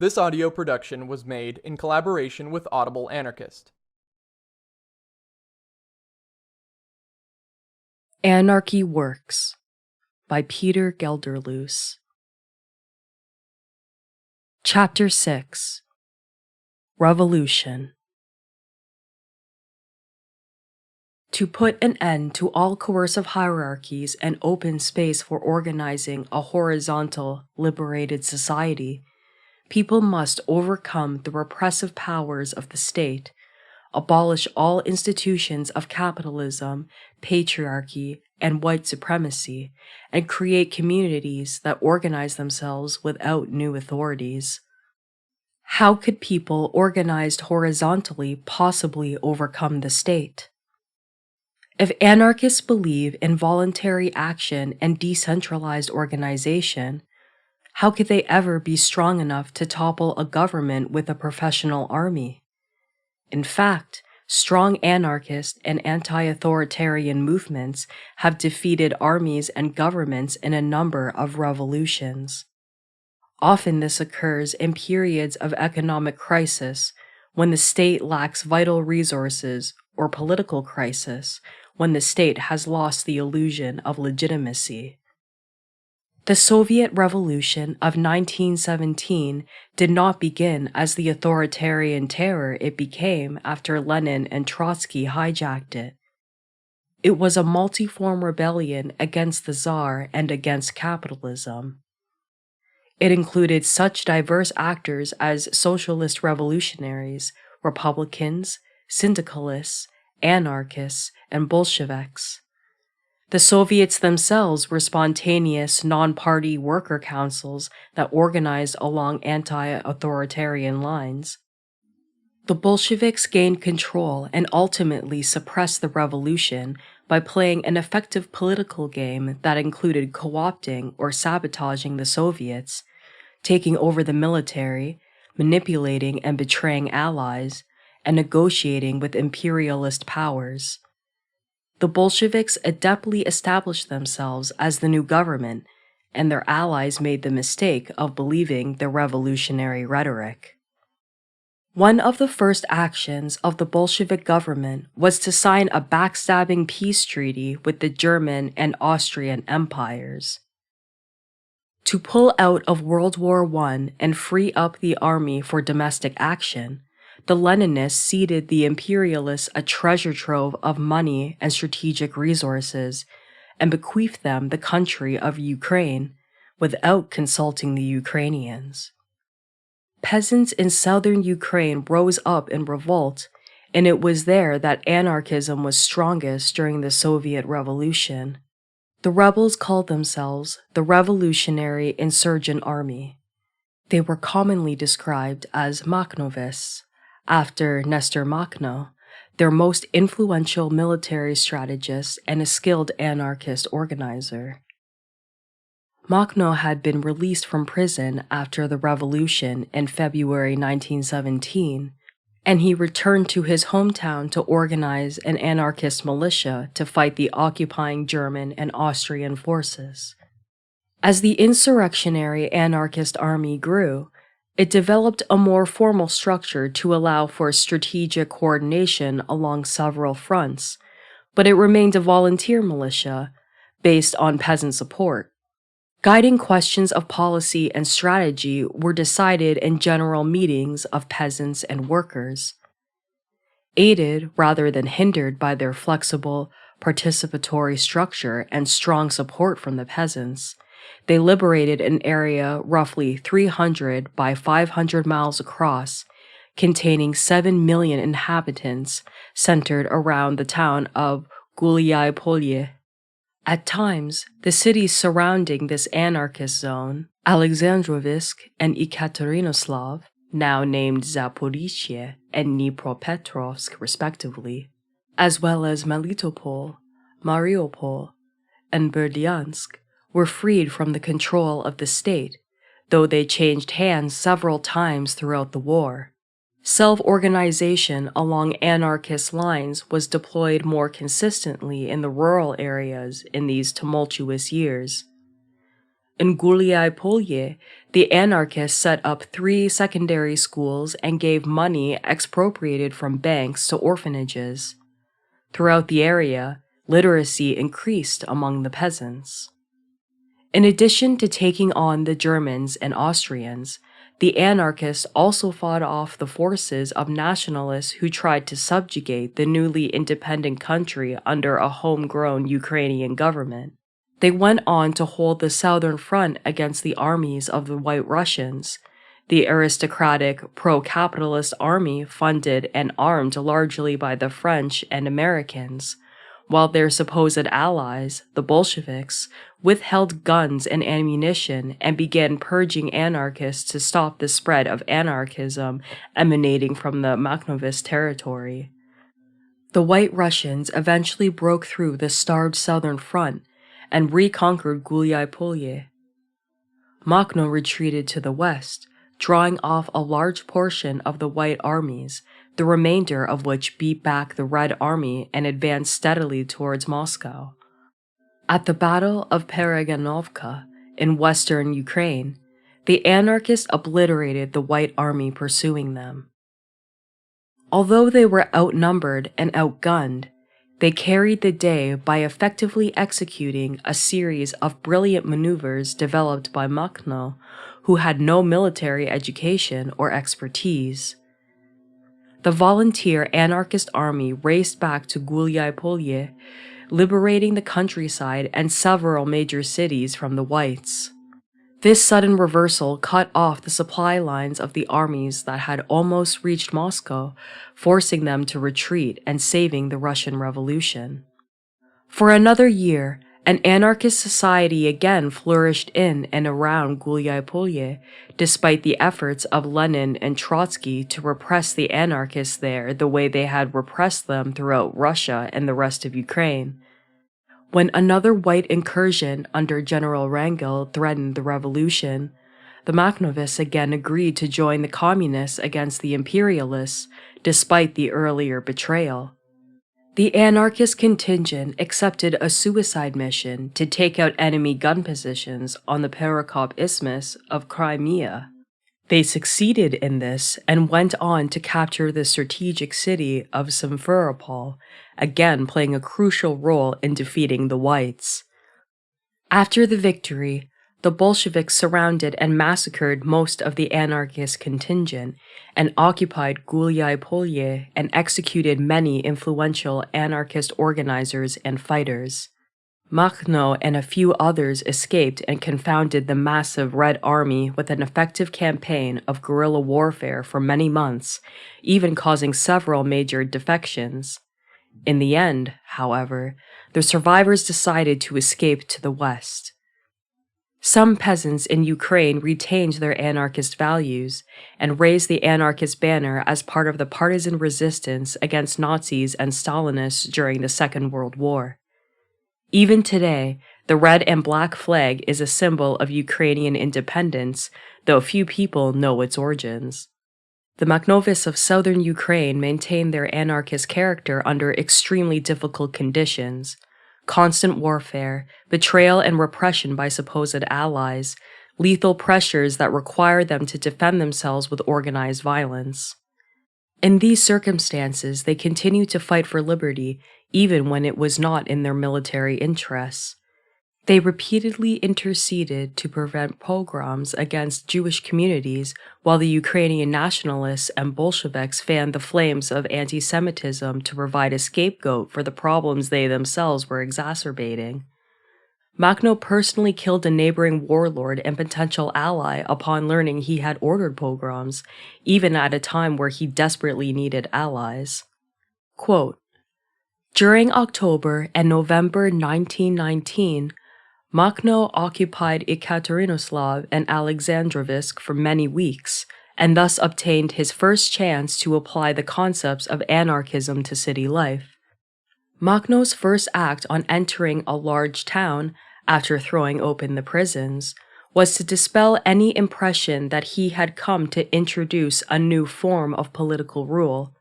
This audio production was made in collaboration with Audible Anarchist. Anarchy Works by Peter Gelderloos. Chapter 6 Revolution. To put an end to all coercive hierarchies and open space for organizing a horizontal, liberated society, people must overcome the repressive powers of the state, abolish all institutions of capitalism, patriarchy, and white supremacy, and create communities that organize themselves without new authorities. How could people organized horizontally possibly overcome the state? If anarchists believe in voluntary action and decentralized organization, how could they ever be strong enough to topple a government with a professional army? In fact, strong anarchist and anti-authoritarian movements have defeated armies and governments in a number of revolutions. Often this occurs in periods of economic crisis, when the state lacks vital resources, or political crisis, when the state has lost the illusion of legitimacy. The Soviet Revolution of 1917 did not begin as the authoritarian terror it became after Lenin and Trotsky hijacked it. It was a multiform rebellion against the Tsar and against capitalism. It included such diverse actors as socialist revolutionaries, Republicans, syndicalists, anarchists, and Bolsheviks. The Soviets themselves were spontaneous, non-party worker councils that organized along anti-authoritarian lines. The Bolsheviks gained control and ultimately suppressed the revolution by playing an effective political game that included co-opting or sabotaging the Soviets, taking over the military, manipulating and betraying allies, and negotiating with imperialist powers. The Bolsheviks adeptly established themselves as the new government, and their allies made the mistake of believing their revolutionary rhetoric. One of the first actions of the Bolshevik government was to sign a backstabbing peace treaty with the German and Austrian empires. To pull out of World War I and free up the army for domestic action, the Leninists ceded the imperialists a treasure trove of money and strategic resources, and bequeathed them the country of Ukraine without consulting the Ukrainians. Peasants in southern Ukraine rose up in revolt, and it was there that anarchism was strongest during the Soviet Revolution. The rebels called themselves the Revolutionary Insurgent Army. They were commonly described as Makhnovists, after Nestor Makhno, their most influential military strategist and a skilled anarchist organizer. Makhno had been released from prison after the revolution in February 1917, and he returned to his hometown to organize an anarchist militia to fight the occupying German and Austrian forces. As the insurrectionary anarchist army grew, it developed a more formal structure to allow for strategic coordination along several fronts, but it remained a volunteer militia based on peasant support. Guiding questions of policy and strategy were decided in general meetings of peasants and workers. Aided rather than hindered by their flexible, participatory structure and strong support from the peasants, they liberated an area roughly 300 by 500 miles across, containing 7 million inhabitants, centered around the town of Guliai-Polye. At times, the cities surrounding this anarchist zone, Alexandrovsk and Ekaterinoslav, now named Zaporizhzhia and Dnipropetrovsk respectively, as well as Melitopol, Mariupol, and Berdyansk, were freed from the control of the state, though they changed hands several times throughout the war. Self-organization along anarchist lines was deployed more consistently in the rural areas in these tumultuous years. In Guliai-Polye, the anarchists set up 3 secondary schools and gave money expropriated from banks to orphanages. Throughout the area, literacy increased among the peasants. In addition to taking on the Germans and Austrians, the anarchists also fought off the forces of nationalists who tried to subjugate the newly independent country under a homegrown Ukrainian government. They went on to hold the Southern Front against the armies of the White Russians, the aristocratic, pro-capitalist army funded and armed largely by the French and Americans, while their supposed allies, the Bolsheviks, withheld guns and ammunition and began purging anarchists to stop the spread of anarchism emanating from the Makhnovist territory. The White Russians eventually broke through the starved Southern Front and reconquered Guliai-Polye. Makhno retreated to the west, drawing off a large portion of the White armies, the remainder of which beat back the Red Army and advanced steadily towards Moscow. At the Battle of Pereganovka in western Ukraine, the anarchists obliterated the White Army pursuing them. Although they were outnumbered and outgunned, they carried the day by effectively executing a series of brilliant maneuvers developed by Makhno, who had no military education or expertise. The volunteer anarchist army raced back to Guliai-Polye, liberating the countryside and several major cities from the Whites. This sudden reversal cut off the supply lines of the armies that had almost reached Moscow, forcing them to retreat and saving the Russian Revolution. For another year, an anarchist society again flourished in and around Guliai-Polye, despite the efforts of Lenin and Trotsky to repress the anarchists there the way they had repressed them throughout Russia and the rest of Ukraine. When another white incursion under General Wrangel threatened the revolution, the Makhnovists again agreed to join the communists against the imperialists, despite the earlier betrayal. The anarchist contingent accepted a suicide mission to take out enemy gun positions on the Perekop Isthmus of Crimea. They succeeded in this and went on to capture the strategic city of Simferopol, again playing a crucial role in defeating the Whites. After the victory, the Bolsheviks surrounded and massacred most of the anarchist contingent and occupied Guliai-Polye and executed many influential anarchist organizers and fighters. Makhno and a few others escaped and confounded the massive Red Army with an effective campaign of guerrilla warfare for many months, even causing several major defections. In the end, however, the survivors decided to escape to the west. Some peasants in Ukraine retained their anarchist values and raised the anarchist banner as part of the partisan resistance against Nazis and Stalinists during the Second World War. Even today, the red and black flag is a symbol of Ukrainian independence, though few people know its origins. The Makhnovists of southern Ukraine maintain their anarchist character under extremely difficult conditions: constant warfare, betrayal and repression by supposed allies, lethal pressures that require them to defend themselves with organized violence. In these circumstances, they continue to fight for liberty, even when it was not in their military interests. They repeatedly interceded to prevent pogroms against Jewish communities, while the Ukrainian nationalists and Bolsheviks fanned the flames of anti-Semitism to provide a scapegoat for the problems they themselves were exacerbating. Makhno personally killed a neighboring warlord and potential ally upon learning he had ordered pogroms, even at a time where he desperately needed allies. Quote, "During October and November 1919, Makhno occupied Ekaterinoslav and Alexandrovsk for many weeks, and thus obtained his first chance to apply the concepts of anarchism to city life. Makhno's first act on entering a large town, after throwing open the prisons, was to dispel any impression that he had come to introduce a new form of political rule.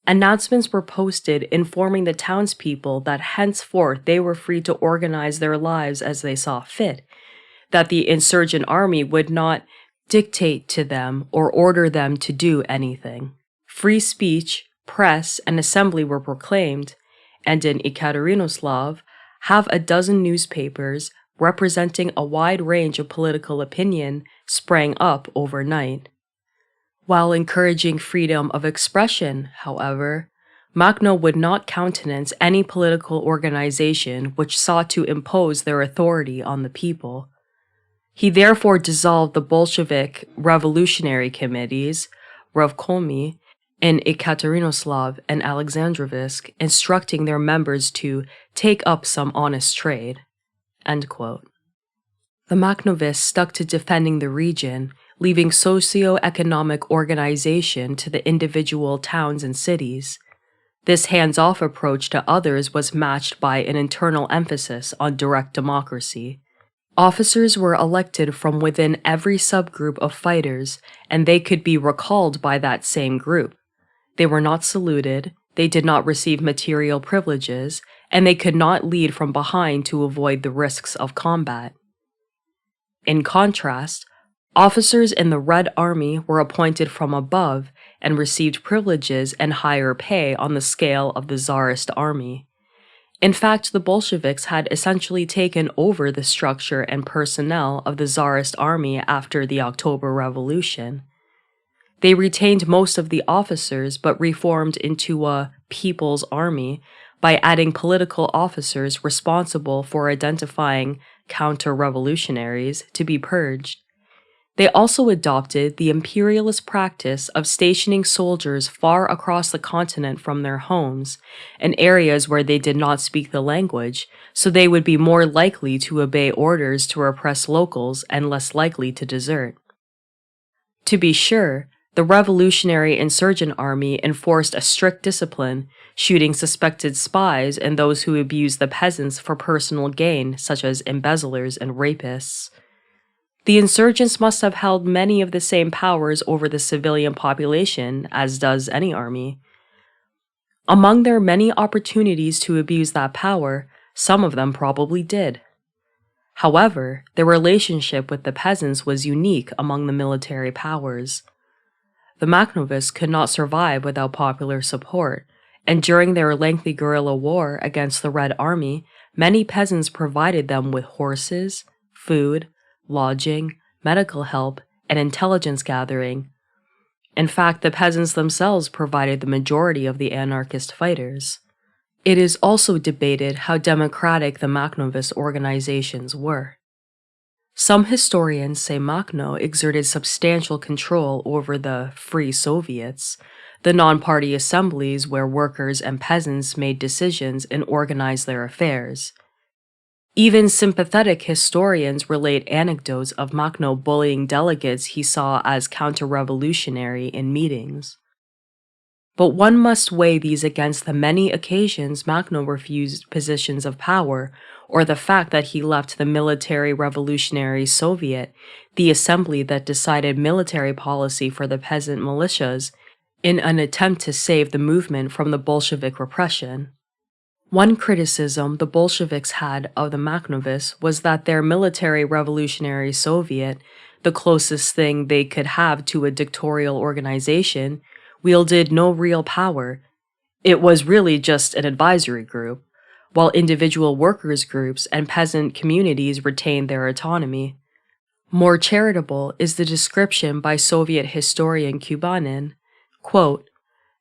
Announcements were posted informing the townspeople that henceforth they were free to organize their lives as they saw fit, that the insurgent army would not dictate to them or order them to do anything. Free speech, press, and assembly were proclaimed, and in Ekaterinoslav, half a dozen newspapers representing a wide range of political opinion sprang up overnight. While encouraging freedom of expression, however, Makhno would not countenance any political organization which sought to impose their authority on the people. He therefore dissolved the Bolshevik revolutionary committees, Revkomi, in Ekaterinoslav and Alexandrovsk, instructing their members to take up some honest trade. End quote. The Makhnovists stuck to defending the region, leaving socio-economic organization to the individual towns and cities. This hands-off approach to others was matched by an internal emphasis on direct democracy. Officers were elected from within every subgroup of fighters, and they could be recalled by that same group. They were not saluted, they did not receive material privileges, and they could not lead from behind to avoid the risks of combat. In contrast, officers in the Red Army were appointed from above and received privileges and higher pay on the scale of the Tsarist army. In fact, the Bolsheviks had essentially taken over the structure and personnel of the Tsarist army after the October Revolution. They retained most of the officers but reformed into a people's army by adding political officers responsible for identifying counter-revolutionaries to be purged. They also adopted the imperialist practice of stationing soldiers far across the continent from their homes, in areas where they did not speak the language, so they would be more likely to obey orders to repress locals and less likely to desert. To be sure, the revolutionary insurgent army enforced a strict discipline, shooting suspected spies and those who abused the peasants for personal gain, such as embezzlers and rapists. The insurgents must have held many of the same powers over the civilian population as does any army. Among their many opportunities to abuse that power, some of them probably did. However, their relationship with the peasants was unique among the military powers. The Makhnovists could not survive without popular support, and during their lengthy guerrilla war against the Red Army, many peasants provided them with horses, food, lodging, medical help, and intelligence gathering. In fact, the peasants themselves provided the majority of the anarchist fighters. It is also debated how democratic the Makhnovist organizations were. Some historians say Makhno exerted substantial control over the Free Soviets, the non-party assemblies where workers and peasants made decisions and organized their affairs. Even sympathetic historians relate anecdotes of Makhno bullying delegates he saw as counter-revolutionary in meetings. But one must weigh these against the many occasions Makhno refused positions of power, or the fact that he left the Military Revolutionary Soviet, the assembly that decided military policy for the peasant militias, in an attempt to save the movement from the Bolshevik repression. One criticism the Bolsheviks had of the Makhnovists was that their Military Revolutionary Soviet, the closest thing they could have to a dictatorial organization, wielded no real power. It was really just an advisory group, while individual workers' groups and peasant communities retained their autonomy. More charitable is the description by Soviet historian Kubanin, quote,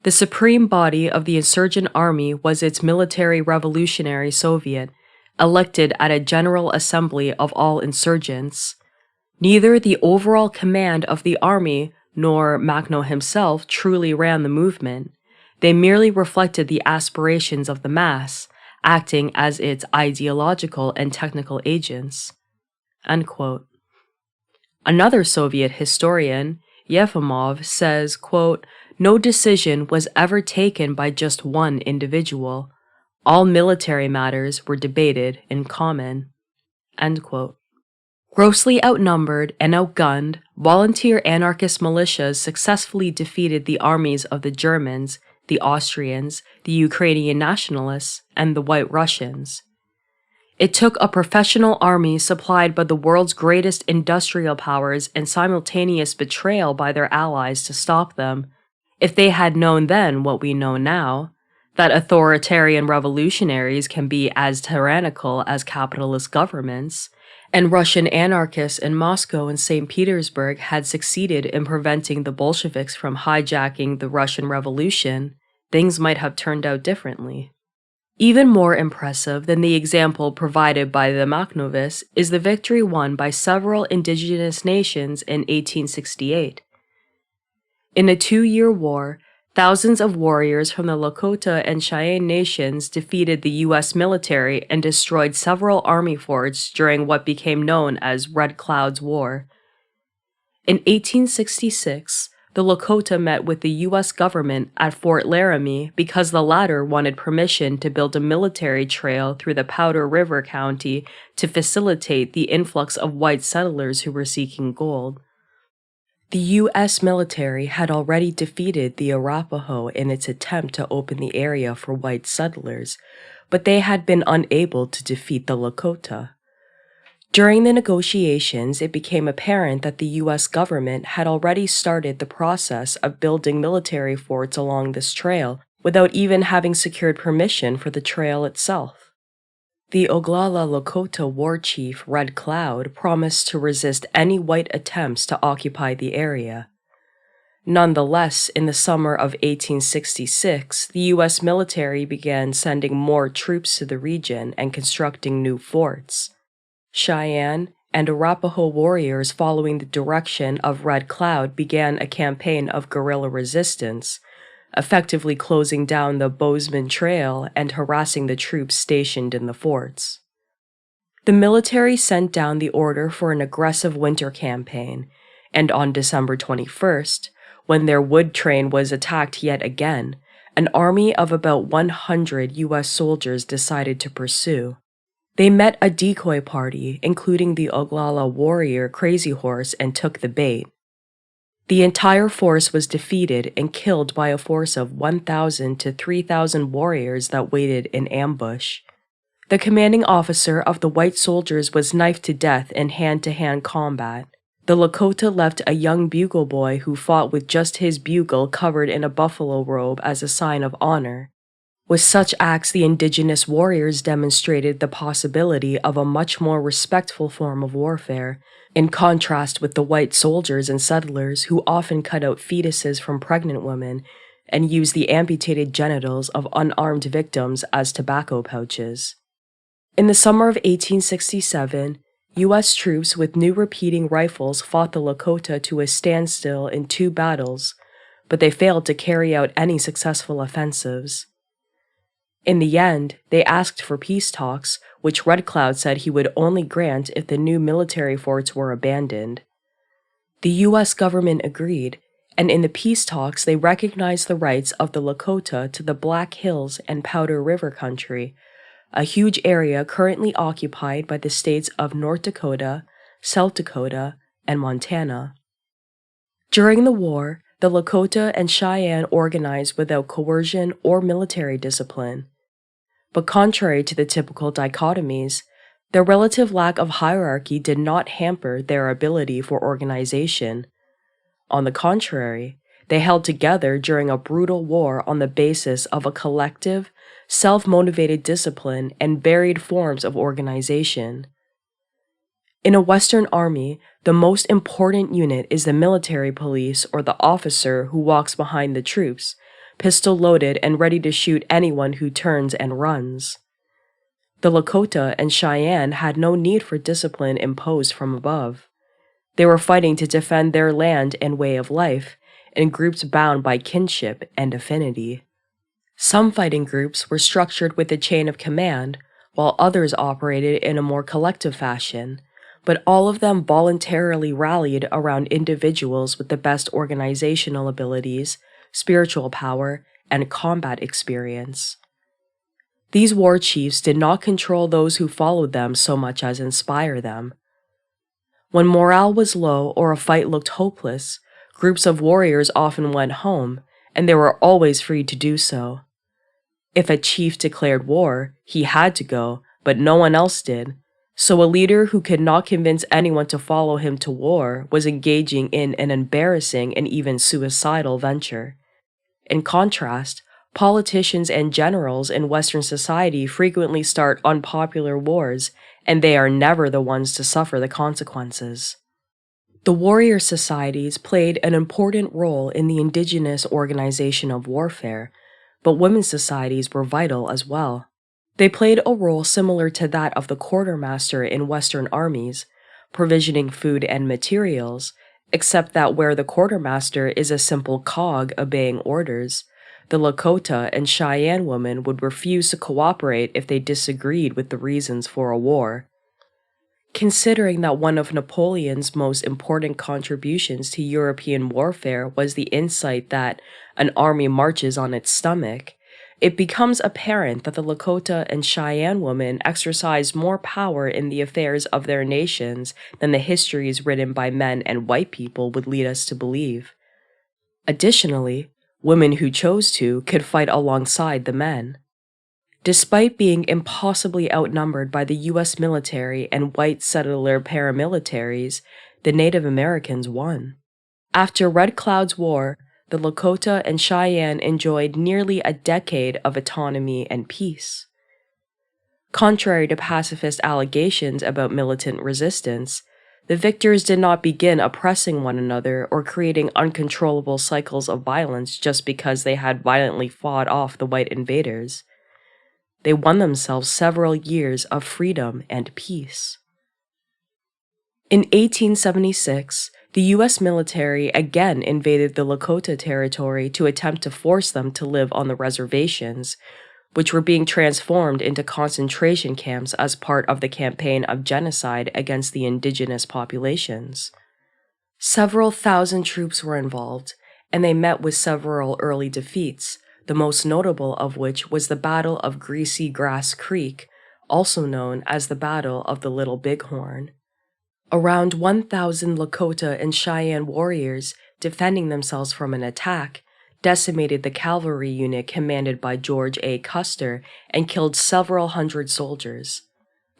"The supreme body of the insurgent army was its Military Revolutionary Soviet, elected at a General Assembly of all insurgents. Neither the overall command of the army nor Makhno himself truly ran the movement. They merely reflected the aspirations of the mass, acting as its ideological and technical agents." End quote. Another Soviet historian, Yefimov, says, quote, "No decision was ever taken by just one individual. All military matters were debated in common." End quote. Grossly outnumbered and outgunned, volunteer anarchist militias successfully defeated the armies of the Germans, the Austrians, the Ukrainian nationalists, and the White Russians. It took a professional army supplied by the world's greatest industrial powers and simultaneous betrayal by their allies to stop them. If they had known then what we know now, that authoritarian revolutionaries can be as tyrannical as capitalist governments, and Russian anarchists in Moscow and St. Petersburg had succeeded in preventing the Bolsheviks from hijacking the Russian Revolution, things might have turned out differently. Even more impressive than the example provided by the Makhnovis is the victory won by several indigenous nations in 1868. In a 2-year war, thousands of warriors from the Lakota and Cheyenne nations defeated the U.S. military and destroyed several army forts during what became known as Red Cloud's War. In 1866, the Lakota met with the U.S. government at Fort Laramie because the latter wanted permission to build a military trail through the Powder River County to facilitate the influx of white settlers who were seeking gold. The U.S. military had already defeated the Arapaho in its attempt to open the area for white settlers, but they had been unable to defeat the Lakota. During the negotiations, it became apparent that the U.S. government had already started the process of building military forts along this trail without even having secured permission for the trail itself. The Oglala Lakota war chief Red Cloud promised to resist any white attempts to occupy the area. Nonetheless, in the summer of 1866, the U.S. military began sending more troops to the region and constructing new forts. Cheyenne and Arapaho warriors following the direction of Red Cloud began a campaign of guerrilla resistance, effectively closing down the Bozeman Trail and harassing the troops stationed in the forts. The military sent down the order for an aggressive winter campaign, and on December 21st, when their wood train was attacked yet again, an army of about 100 U.S. soldiers decided to pursue. They met a decoy party, including the Oglala warrior Crazy Horse, and took the bait. The entire force was defeated and killed by a force of 1,000 to 3,000 warriors that waited in ambush. The commanding officer of the white soldiers was knifed to death in hand-to-hand combat. The Lakota left a young bugle boy who fought with just his bugle covered in a buffalo robe as a sign of honor. With such acts, the indigenous warriors demonstrated the possibility of a much more respectful form of warfare, in contrast with the white soldiers and settlers who often cut out fetuses from pregnant women and used the amputated genitals of unarmed victims as tobacco pouches. In the summer of 1867, U.S. troops with new repeating rifles fought the Lakota to a standstill in 2 battles, but they failed to carry out any successful offensives. In the end, they asked for peace talks, which Red Cloud said he would only grant if the new military forts were abandoned. The U.S. government agreed, and in the peace talks they recognized the rights of the Lakota to the Black Hills and Powder River country, a huge area currently occupied by the states of North Dakota, South Dakota, and Montana. During the war, the Lakota and Cheyenne organized without coercion or military discipline. But contrary to the typical dichotomies, their relative lack of hierarchy did not hamper their ability for organization. On the contrary, they held together during a brutal war on the basis of a collective, self-motivated discipline and varied forms of organization. In a Western army, the most important unit is the military police or the officer who walks behind the troops, pistol loaded and ready to shoot anyone who turns and runs. The Lakota and Cheyenne had no need for discipline imposed from above. They were fighting to defend their land and way of life, in groups bound by kinship and affinity. Some fighting groups were structured with a chain of command, while others operated in a more collective fashion, but all of them voluntarily rallied around individuals with the best organizational abilities, spiritual power, and combat experience. These war chiefs did not control those who followed them so much as inspire them. When morale was low or a fight looked hopeless, groups of warriors often went home, and they were always free to do so. If a chief declared war, he had to go, but no one else did. So a leader who could not convince anyone to follow him to war was engaging in an embarrassing and even suicidal venture. In contrast, politicians and generals in Western society frequently start unpopular wars, and they are never the ones to suffer the consequences. The warrior societies played an important role in the indigenous organization of warfare, but women's societies were vital as well. They played a role similar to that of the quartermaster in Western armies, provisioning food and materials, except that where the quartermaster is a simple cog obeying orders, the Lakota and Cheyenne women would refuse to cooperate if they disagreed with the reasons for a war. Considering that one of Napoleon's most important contributions to European warfare was the insight that an army marches on its stomach, it becomes apparent that the Lakota and Cheyenne women exercised more power in the affairs of their nations than the histories written by men and white people would lead us to believe. Additionally, women who chose to could fight alongside the men. Despite being impossibly outnumbered by the U.S. military and white settler paramilitaries, the Native Americans won. After Red Cloud's War, the Lakota and Cheyenne enjoyed nearly a decade of autonomy and peace. Contrary to pacifist allegations about militant resistance, the victors did not begin oppressing one another or creating uncontrollable cycles of violence just because they had violently fought off the white invaders. They won themselves several years of freedom and peace. In 1876, the U.S. military again invaded the Lakota territory to attempt to force them to live on the reservations, which were being transformed into concentration camps as part of the campaign of genocide against the indigenous populations. Several thousand troops were involved, and they met with several early defeats, the most notable of which was the Battle of Greasy Grass Creek, also known as the Battle of the Little Bighorn. Around 1,000 Lakota and Cheyenne warriors, defending themselves from an attack, decimated the cavalry unit commanded by George A. Custer and killed several hundred soldiers.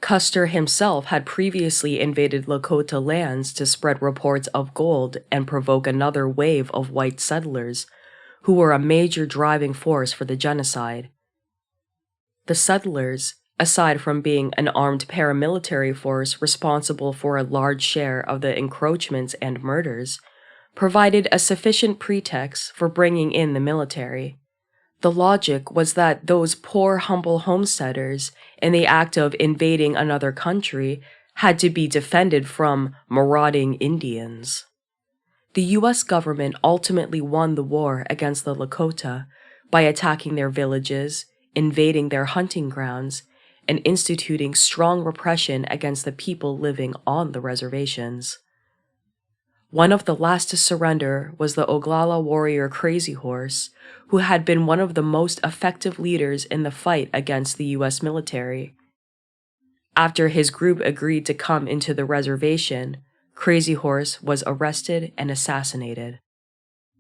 Custer himself had previously invaded Lakota lands to spread reports of gold and provoke another wave of white settlers, who were a major driving force for the genocide. The settlers, aside from being an armed paramilitary force responsible for a large share of the encroachments and murders, provided a sufficient pretext for bringing in the military. The logic was that those poor, humble homesteaders, in the act of invading another country, had to be defended from marauding Indians. The U.S. government ultimately won the war against the Lakota by attacking their villages, invading their hunting grounds, and instituting strong repression against the people living on the reservations. One of the last to surrender was the Oglala warrior Crazy Horse, who had been one of the most effective leaders in the fight against the U.S. military. After his group agreed to come into the reservation, Crazy Horse was arrested and assassinated.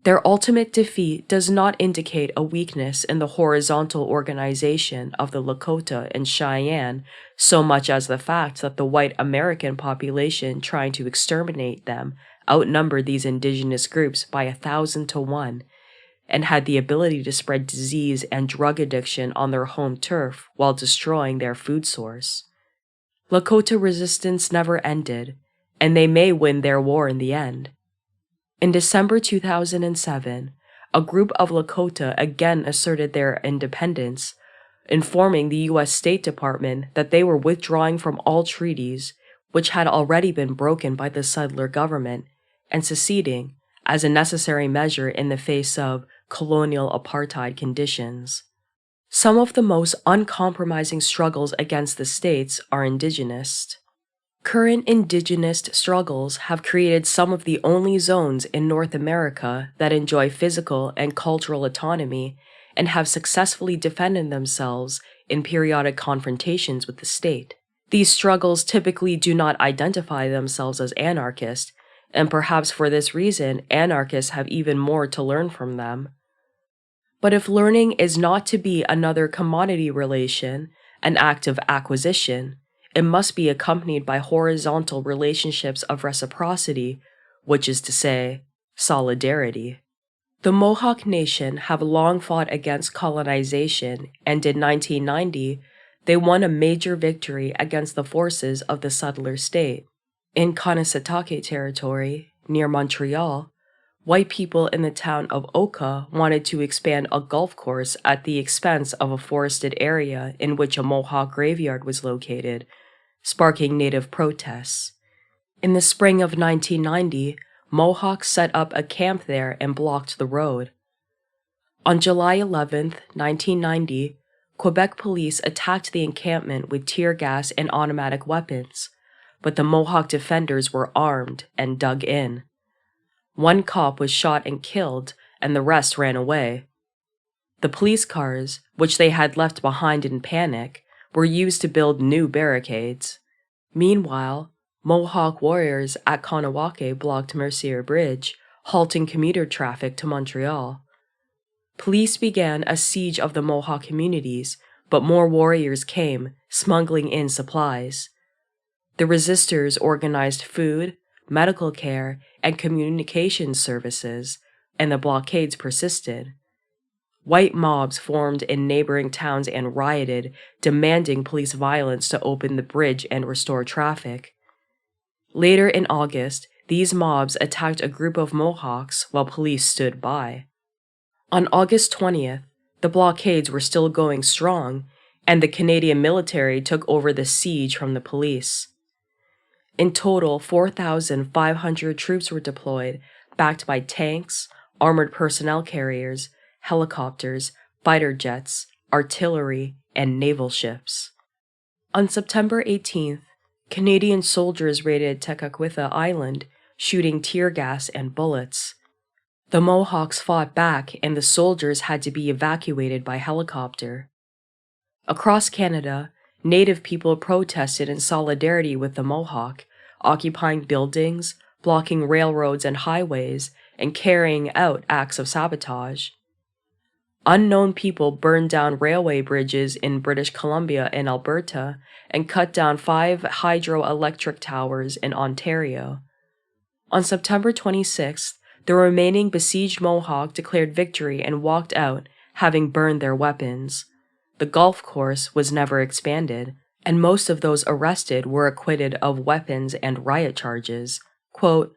Their ultimate defeat does not indicate a weakness in the horizontal organization of the Lakota and Cheyenne so much as the fact that the white American population trying to exterminate them outnumbered these indigenous groups by 1,000 to 1 and had the ability to spread disease and drug addiction on their home turf while destroying their food source. Lakota resistance never ended, and they may win their war in the end. In December 2007, a group of Lakota again asserted their independence, informing the U.S. State Department that they were withdrawing from all treaties, which had already been broken by the settler government, and seceding as a necessary measure in the face of colonial apartheid conditions. Some of the most uncompromising struggles against the states are indigenous. Current indigenous struggles have created some of the only zones in North America that enjoy physical and cultural autonomy and have successfully defended themselves in periodic confrontations with the state. These struggles typically do not identify themselves as anarchist, and perhaps for this reason, anarchists have even more to learn from them. But if learning is not to be another commodity relation, an act of acquisition, it must be accompanied by horizontal relationships of reciprocity, which is to say, solidarity. The Mohawk Nation have long fought against colonization, and in 1990, they won a major victory against the forces of the settler state. In Kanesatake territory, near Montreal, white people in the town of Oka wanted to expand a golf course at the expense of a forested area in which a Mohawk graveyard was located, sparking native protests. In the spring of 1990, Mohawks set up a camp there and blocked the road. On July 11, 1990, Quebec police attacked the encampment with tear gas and automatic weapons, but the Mohawk defenders were armed and dug in. One cop was shot and killed, and the rest ran away. The police cars, which they had left behind in panic, were used to build new barricades. Meanwhile, Mohawk warriors at Kanawake blocked Mercier Bridge, halting commuter traffic to Montreal. Police began a siege of the Mohawk communities, but more warriors came, smuggling in supplies. The resistors organized food, medical care, and communications services, and the blockades persisted. White mobs formed in neighboring towns and rioted, demanding police violence to open the bridge and restore traffic. Later in August, these mobs attacked a group of Mohawks while police stood by. On August 20th, the blockades were still going strong, and the Canadian military took over the siege from the police. In total, 4,500 troops were deployed, backed by tanks, armored personnel carriers, helicopters, fighter jets, artillery, and naval ships. On September 18th, Canadian soldiers raided Tekakwitha Island, shooting tear gas and bullets. The Mohawks fought back, and the soldiers had to be evacuated by helicopter. Across Canada, Native people protested in solidarity with the Mohawk, occupying buildings, blocking railroads and highways, and carrying out acts of sabotage. Unknown people burned down railway bridges in British Columbia and Alberta and cut down 5 hydroelectric towers in Ontario. On September 26th, the remaining besieged Mohawk declared victory and walked out, having burned their weapons. The golf course was never expanded, and most of those arrested were acquitted of weapons and riot charges. Quote,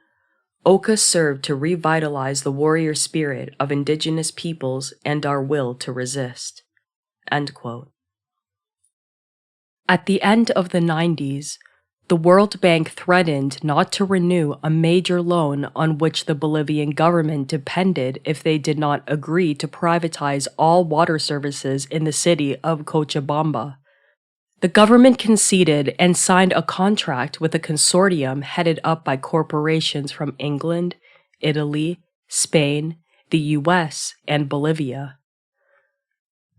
Oka served to revitalize the warrior spirit of Indigenous peoples and our will to resist. End quote. At the end of the 90s, the World Bank threatened not to renew a major loan on which the Bolivian government depended if they did not agree to privatize all water services in the city of Cochabamba. The government conceded and signed a contract with a consortium headed up by corporations from England, Italy, Spain, the US, and Bolivia.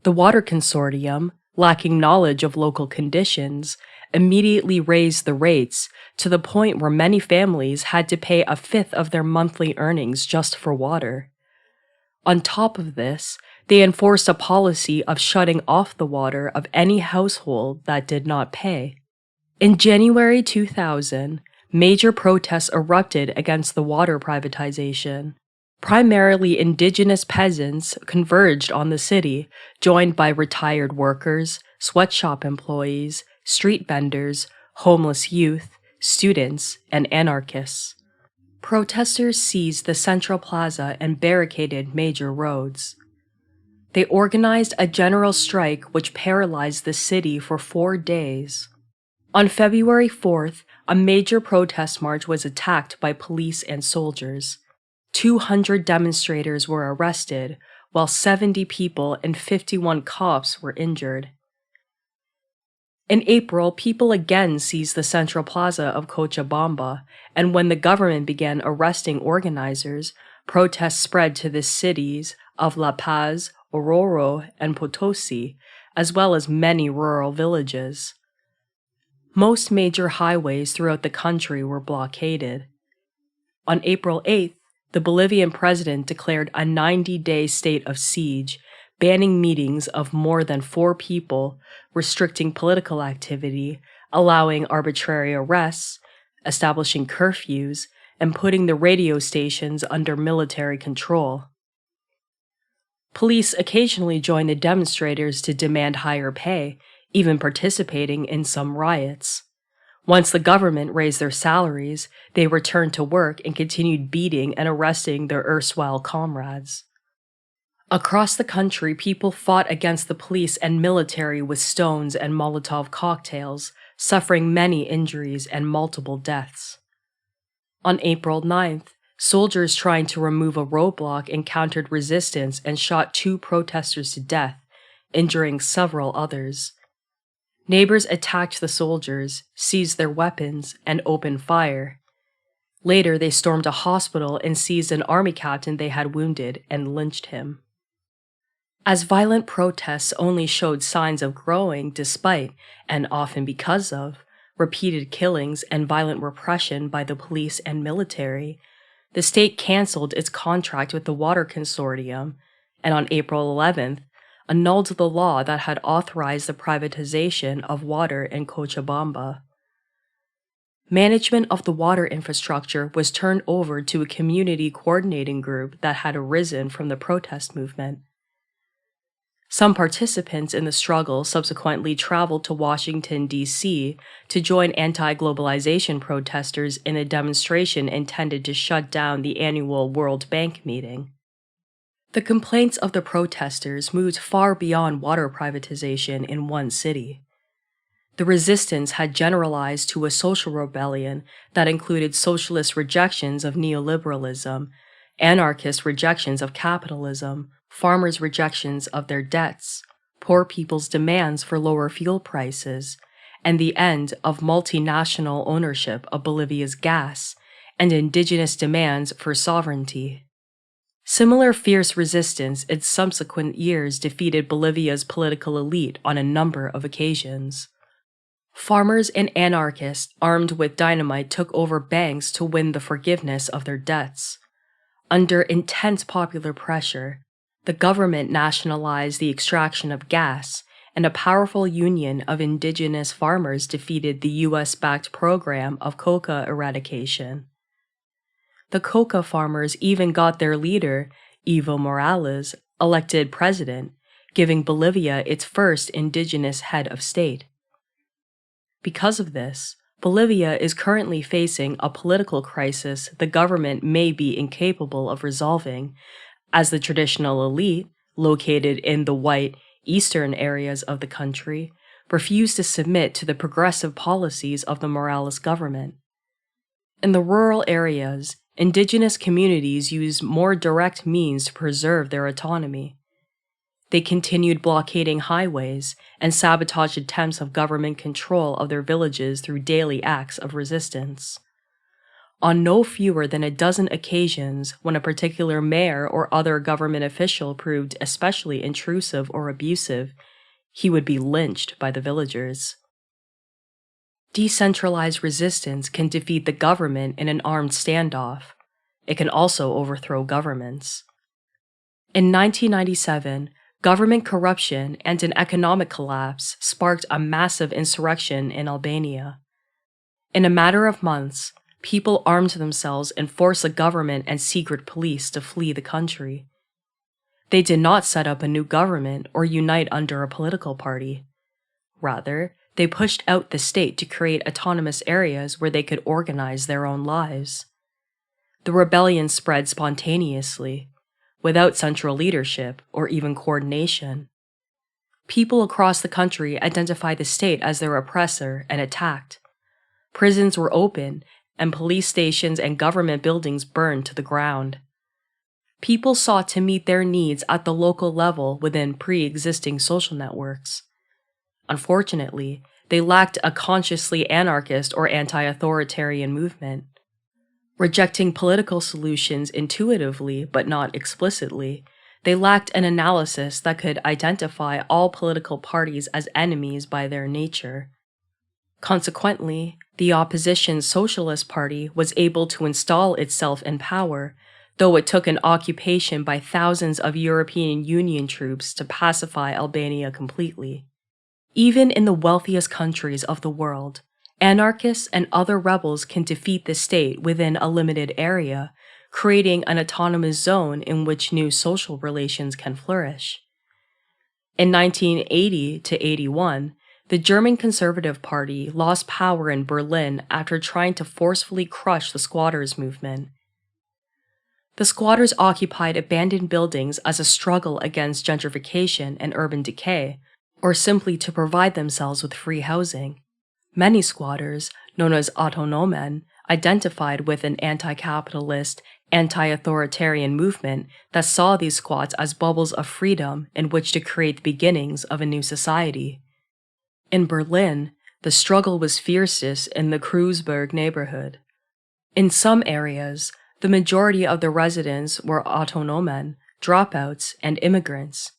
The water consortium, lacking knowledge of local conditions, immediately raised the rates to the point where many families had to pay a fifth of their monthly earnings just for water. On top of this, they enforced a policy of shutting off the water of any household that did not pay. In January 2000, major protests erupted against the water privatization. Primarily indigenous peasants converged on the city, joined by retired workers, sweatshop employees, street vendors, homeless youth, students, and anarchists. Protesters seized the Central Plaza and barricaded major roads. They organized a general strike which paralyzed the city for 4 days. On February 4th, a major protest march was attacked by police and soldiers. 200 demonstrators were arrested, while 70 people and 51 cops were injured. In April, people again seized the Central Plaza of Cochabamba, and when the government began arresting organizers, protests spread to the cities of La Paz, Oruro, and Potosi, as well as many rural villages. Most major highways throughout the country were blockaded. On April 8th, the Bolivian president declared a 90-day state of siege, banning meetings of more than 4 people, restricting political activity, allowing arbitrary arrests, establishing curfews, and putting the radio stations under military control. Police occasionally joined the demonstrators to demand higher pay, even participating in some riots. Once the government raised their salaries, they returned to work and continued beating and arresting their erstwhile comrades. Across the country, people fought against the police and military with stones and Molotov cocktails, suffering many injuries and multiple deaths. On April 9th, soldiers trying to remove a roadblock encountered resistance and shot 2 protesters to death, injuring several others. Neighbors attacked the soldiers, seized their weapons, and opened fire. Later, they stormed a hospital and seized an army captain they had wounded and lynched him. As violent protests only showed signs of growing despite, and often because of, repeated killings and violent repression by the police and military, the state canceled its contract with the Water Consortium, and on April 11th, annulled the law that had authorized the privatization of water in Cochabamba. Management of the water infrastructure was turned over to a community coordinating group that had arisen from the protest movement. Some participants in the struggle subsequently traveled to Washington, D.C. to join anti-globalization protesters in a demonstration intended to shut down the annual World Bank meeting. The complaints of the protesters moved far beyond water privatization in one city. The resistance had generalized to a social rebellion that included socialist rejections of neoliberalism, anarchist rejections of capitalism, farmers' rejections of their debts, poor people's demands for lower fuel prices, and the end of multinational ownership of Bolivia's gas, and indigenous demands for sovereignty. Similar fierce resistance in subsequent years defeated Bolivia's political elite on a number of occasions. Farmers and anarchists armed with dynamite took over banks to win the forgiveness of their debts. Under intense popular pressure, the government nationalized the extraction of gas, and a powerful union of indigenous farmers defeated the US-backed program of coca eradication. The coca farmers even got their leader, Evo Morales, elected president, giving Bolivia its first indigenous head of state. Because of this, Bolivia is currently facing a political crisis the government may be incapable of resolving, as the traditional elite, located in the white, eastern areas of the country, refuse to submit to the progressive policies of the Morales government. In the rural areas, indigenous communities used more direct means to preserve their autonomy. They continued blockading highways and sabotaged attempts of government control of their villages through daily acts of resistance. On no fewer than a dozen occasions, when a particular mayor or other government official proved especially intrusive or abusive, he would be lynched by the villagers. Decentralized resistance can defeat the government in an armed standoff. It can also overthrow governments. In 1997, government corruption and an economic collapse sparked a massive insurrection in Albania. In a matter of months, people armed themselves and forced the government and secret police to flee the country. They did not set up a new government or unite under a political party. Rather, they pushed out the state to create autonomous areas where they could organize their own lives. The rebellion spread spontaneously, without central leadership or even coordination. People across the country identified the state as their oppressor and attacked. Prisons were opened, and police stations and government buildings burned to the ground. People sought to meet their needs at the local level within pre-existing social networks. Unfortunately, they lacked a consciously anarchist or anti-authoritarian movement. Rejecting political solutions intuitively but not explicitly, they lacked an analysis that could identify all political parties as enemies by their nature. Consequently, the opposition Socialist Party was able to install itself in power though it took an occupation by thousands of European Union troops to pacify Albania completely. Even in the wealthiest countries of the world, anarchists and other rebels can defeat the state within a limited area, creating an autonomous zone in which new social relations can flourish. In 1980 to 81, the German Conservative Party lost power in Berlin after trying to forcefully crush the squatters' movement. The squatters occupied abandoned buildings as a struggle against gentrification and urban decay, or simply to provide themselves with free housing. Many squatters, known as autonomen, identified with an anti-capitalist, anti-authoritarian movement that saw these squats as bubbles of freedom in which to create the beginnings of a new society. In Berlin, the struggle was fiercest in the Kreuzberg neighborhood. In some areas, the majority of the residents were autonomen, dropouts, and immigrants.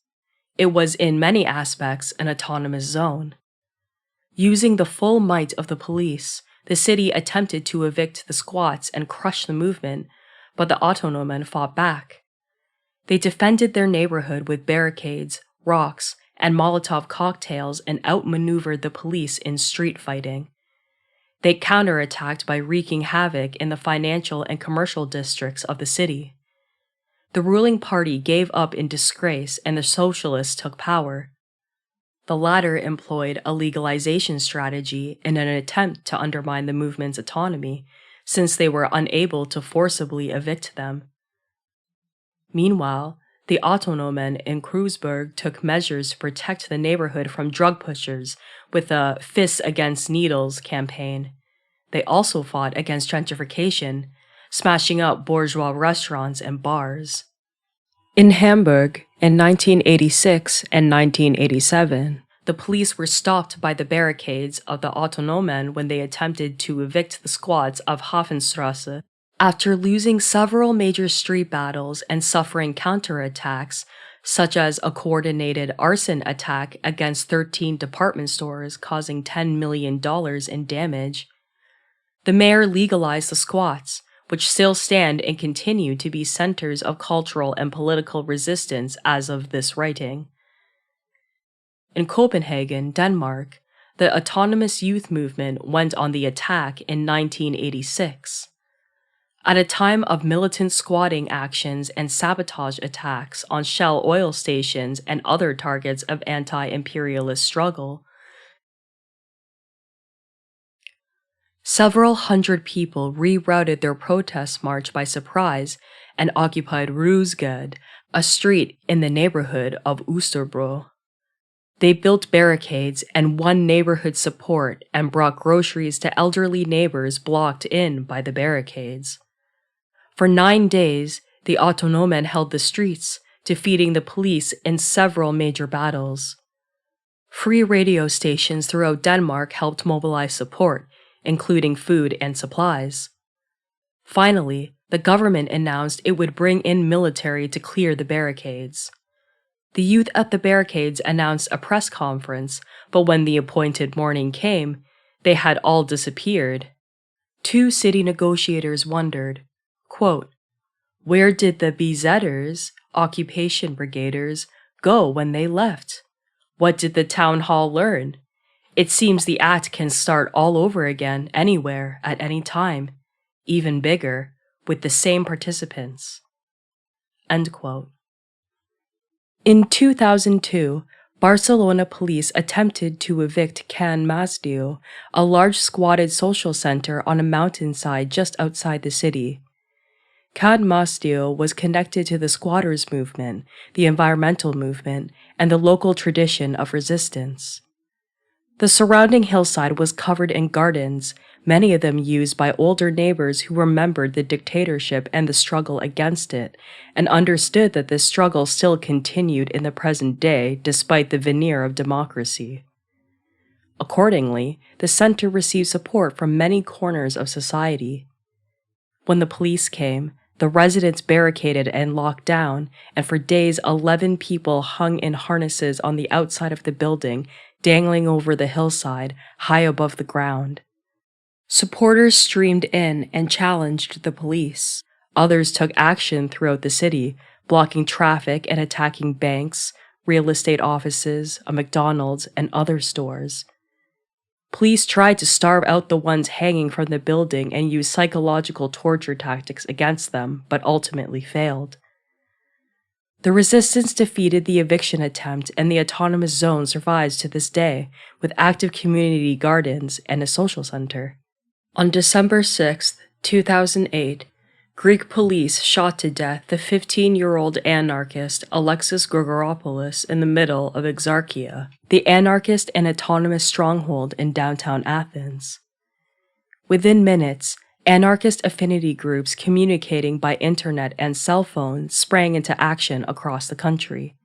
It was in many aspects an autonomous zone. Using the full might of the police, the city attempted to evict the squats and crush the movement, but the autonomen fought back. They defended their neighborhood with barricades, rocks, and Molotov cocktails and outmaneuvered the police in street fighting. They counterattacked by wreaking havoc in the financial and commercial districts of the city. The ruling party gave up in disgrace and the socialists took power. The latter employed a legalization strategy in an attempt to undermine the movement's autonomy, since they were unable to forcibly evict them. Meanwhile, the autonomen in Kreuzberg took measures to protect the neighborhood from drug pushers with a Fists Against Needles campaign. They also fought against gentrification, smashing up bourgeois restaurants and bars. In Hamburg, in 1986 and 1987, the police were stopped by the barricades of the autonomen when they attempted to evict the squads of Hafenstrasse. After losing several major street battles and suffering counterattacks, such as a coordinated arson attack against 13 department stores causing $10 million in damage, the mayor legalized the squats, which still stand and continue to be centers of cultural and political resistance as of this writing. In Copenhagen, Denmark, the autonomous youth movement went on the attack in 1986. At a time of militant squatting actions and sabotage attacks on Shell oil stations and other targets of anti-imperialist struggle, several hundred people rerouted their protest march by surprise and occupied Roosgade, a street in the neighborhood of Oosterbro. They built barricades and won neighborhood support and brought groceries to elderly neighbors blocked in by the barricades. For 9 days, the autonomen held the streets, defeating the police in several major battles. Free radio stations throughout Denmark helped mobilize support, including food and supplies. Finally, the government announced it would bring in military to clear the barricades. The youth at the barricades announced a press conference, but when the appointed morning came, they had all disappeared. 2 city negotiators wondered, quote, "Where did the BZers, occupation brigaders, go when they left? What did the town hall learn? It seems the act can start all over again anywhere at any time, even bigger, with the same participants." End quote. In 2002, Barcelona police attempted to evict Can Masdeu, a large squatted social center on a mountainside just outside the city. Can Masdeu was connected to the squatters movement, the environmental movement, and the local tradition of resistance. The surrounding hillside was covered in gardens, many of them used by older neighbors who remembered the dictatorship and the struggle against it, and understood that this struggle still continued in the present day despite the veneer of democracy. Accordingly, the center received support from many corners of society. When the police came, the residents barricaded and locked down, and for days 11 people hung in harnesses on the outside of the building, dangling over the hillside, high above the ground. Supporters streamed in and challenged the police. Others took action throughout the city, blocking traffic and attacking banks, real estate offices, a McDonald's, and other stores. Police tried to starve out the ones hanging from the building and used psychological torture tactics against them, but ultimately failed. The resistance defeated the eviction attempt, and the autonomous zone survives to this day, with active community gardens and a social center. On December 6, 2008, Greek police shot to death the 15-year-old anarchist Alexis Grigoropoulos in the middle of Exarchia, the anarchist and autonomous stronghold in downtown Athens. Within minutes, anarchist affinity groups communicating by internet and cell phone sprang into action across the country.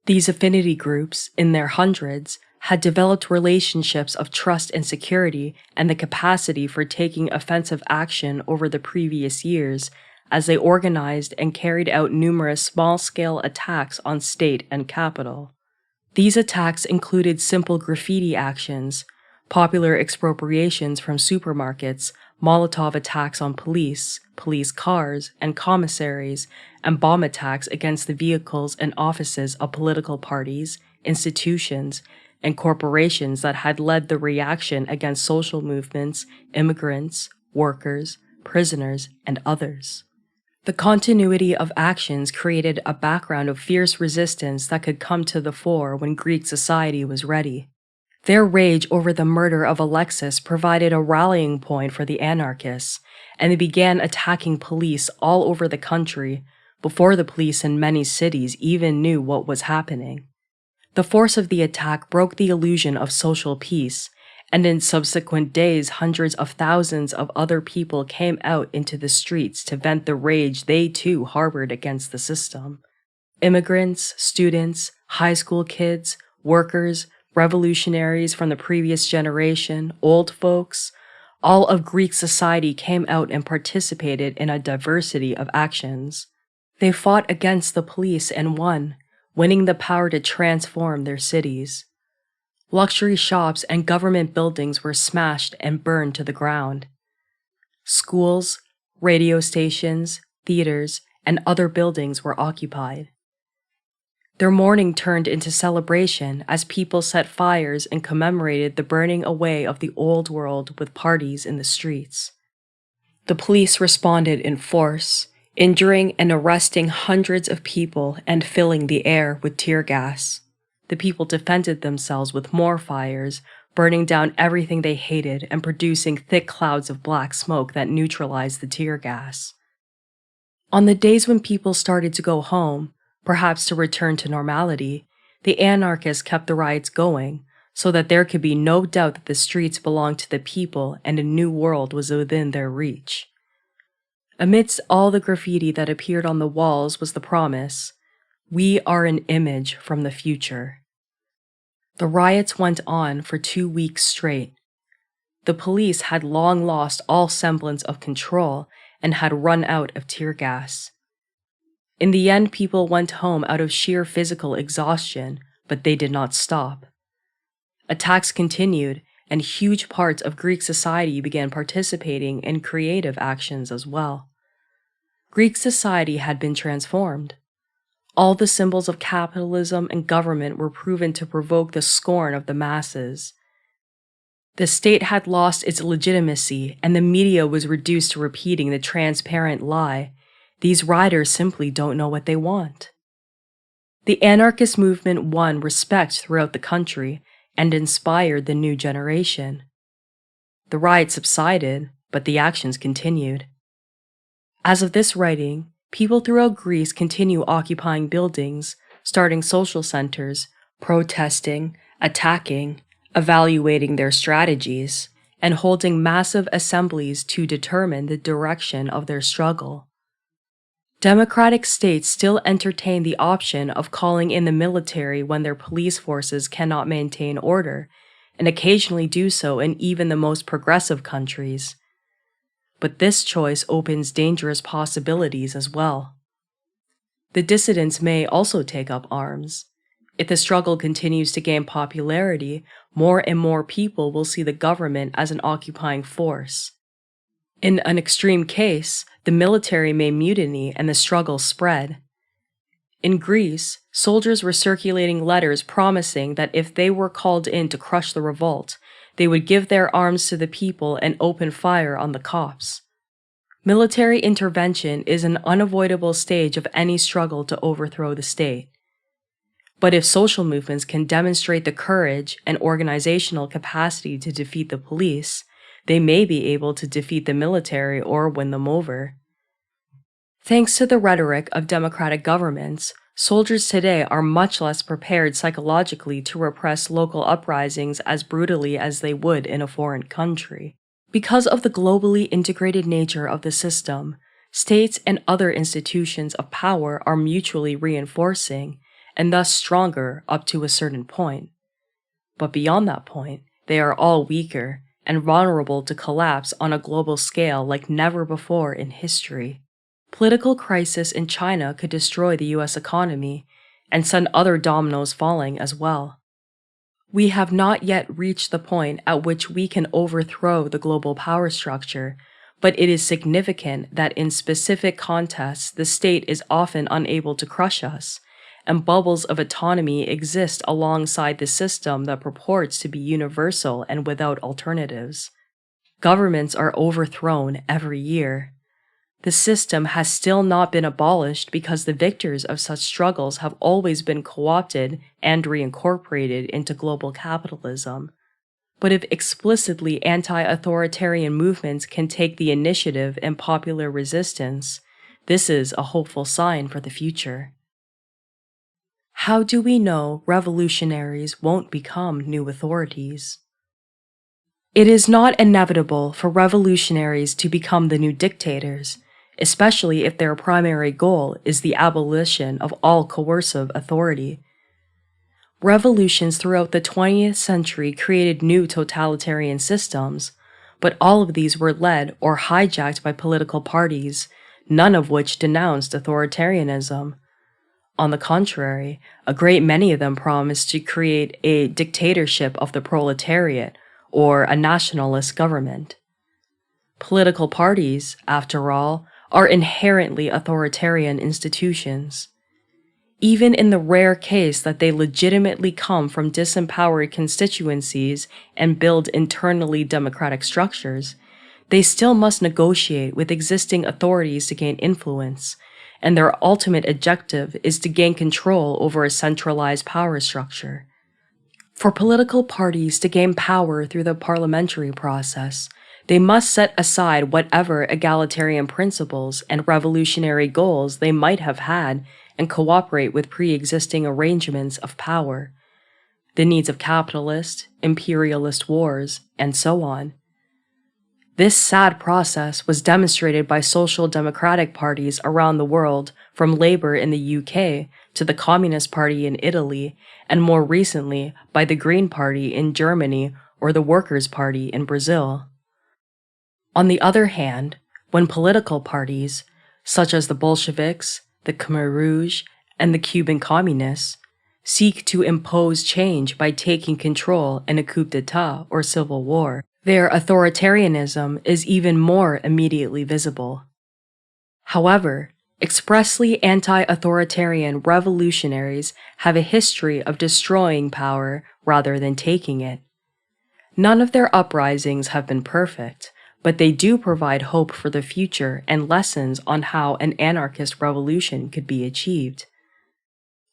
These affinity groups, in their hundreds, had developed relationships of trust and security and the capacity for taking offensive action over the previous years as they organized and carried out numerous small-scale attacks on state and capital. These attacks included simple graffiti actions, popular expropriations from supermarkets, Molotov attacks on police cars, and commissaries, and bomb attacks against the vehicles and offices of political parties, institutions, and corporations that had led the reaction against social movements, immigrants, workers, prisoners, and others. The continuity of actions created a background of fierce resistance that could come to the fore when Greek society was ready. Their rage over the murder of Alexis provided a rallying point for the anarchists, and they began attacking police all over the country before the police in many cities even knew what was happening. The force of the attack broke the illusion of social peace, and in subsequent days hundreds of thousands of other people came out into the streets to vent the rage they too harbored against the system. Immigrants, students, high school kids, workers, revolutionaries from the previous generation, old folks, all of Greek society came out and participated in a diversity of actions. They fought against the police and won, winning the power to transform their cities. Luxury shops and government buildings were smashed and burned to the ground. Schools, radio stations, theaters, and other buildings were occupied. Their mourning turned into celebration as people set fires and commemorated the burning away of the old world with parties in the streets. The police responded in force, injuring and arresting hundreds of people and filling the air with tear gas. The people defended themselves with more fires, burning down everything they hated and producing thick clouds of black smoke that neutralized the tear gas. On the days when people started to go home, perhaps to return to normality, the anarchists kept the riots going so that there could be no doubt that the streets belonged to the people and a new world was within their reach. Amidst all the graffiti that appeared on the walls was the promise, "We are an image from the future." The riots went on for 2 weeks straight. The police had long lost all semblance of control and had run out of tear gas. In the end, people went home out of sheer physical exhaustion, but they did not stop. Attacks continued, and huge parts of Greek society began participating in creative actions as well. Greek society had been transformed. All the symbols of capitalism and government were proven to provoke the scorn of the masses. The state had lost its legitimacy, and the media was reduced to repeating the transparent lie, "These riders simply don't know what they want." The anarchist movement won respect throughout the country and inspired the new generation. The riots subsided, but the actions continued. As of this writing, people throughout Greece continue occupying buildings, starting social centers, protesting, attacking, evaluating their strategies, and holding massive assemblies to determine the direction of their struggle. Democratic states still entertain the option of calling in the military when their police forces cannot maintain order, and occasionally do so in even the most progressive countries. But this choice opens dangerous possibilities as well. The dissidents may also take up arms. If the struggle continues to gain popularity, more and more people will see the government as an occupying force. In an extreme case, the military may mutiny and the struggle spread. In Greece, soldiers were circulating letters promising that if they were called in to crush the revolt, they would give their arms to the people and open fire on the Copts. Military intervention is an unavoidable stage of any struggle to overthrow the state. But if social movements can demonstrate the courage and organizational capacity to defeat the police, they may be able to defeat the military or win them over. Thanks to the rhetoric of democratic governments, soldiers today are much less prepared psychologically to repress local uprisings as brutally as they would in a foreign country. Because of the globally integrated nature of the system, states and other institutions of power are mutually reinforcing and thus stronger up to a certain point. But beyond that point, they are all weaker and vulnerable to collapse on a global scale like never before in history. Political crisis in China could destroy the US economy and send other dominoes falling as well. We have not yet reached the point at which we can overthrow the global power structure, but it is significant that in specific contests the state is often unable to crush us, and bubbles of autonomy exist alongside the system that purports to be universal and without alternatives. Governments are overthrown every year. The system has still not been abolished because the victors of such struggles have always been co-opted and reincorporated into global capitalism. But if explicitly anti-authoritarian movements can take the initiative in popular resistance, this is a hopeful sign for the future. How do we know revolutionaries won't become new authorities? It is not inevitable for revolutionaries to become the new dictators, especially if their primary goal is the abolition of all coercive authority. Revolutions throughout the 20th century created new totalitarian systems, but all of these were led or hijacked by political parties, none of which denounced authoritarianism. On the contrary, a great many of them promised to create a dictatorship of the proletariat or a nationalist government. Political parties, after all, are inherently authoritarian institutions. Even in the rare case that they legitimately come from disempowered constituencies and build internally democratic structures, they still must negotiate with existing authorities to gain influence, and their ultimate objective is to gain control over a centralized power structure. For political parties to gain power through the parliamentary process, they must set aside whatever egalitarian principles and revolutionary goals they might have had and cooperate with pre-existing arrangements of power, the needs of capitalist, imperialist wars, and so on. This sad process was demonstrated by social democratic parties around the world, from Labour in the UK to the Communist Party in Italy, and more recently by the Green Party in Germany or the Workers' Party in Brazil. On the other hand, when political parties, such as the Bolsheviks, the Khmer Rouge, and the Cuban Communists, seek to impose change by taking control in a coup d'etat or civil war, their authoritarianism is even more immediately visible. However, expressly anti-authoritarian revolutionaries have a history of destroying power rather than taking it. None of their uprisings have been perfect, but they do provide hope for the future and lessons on how an anarchist revolution could be achieved.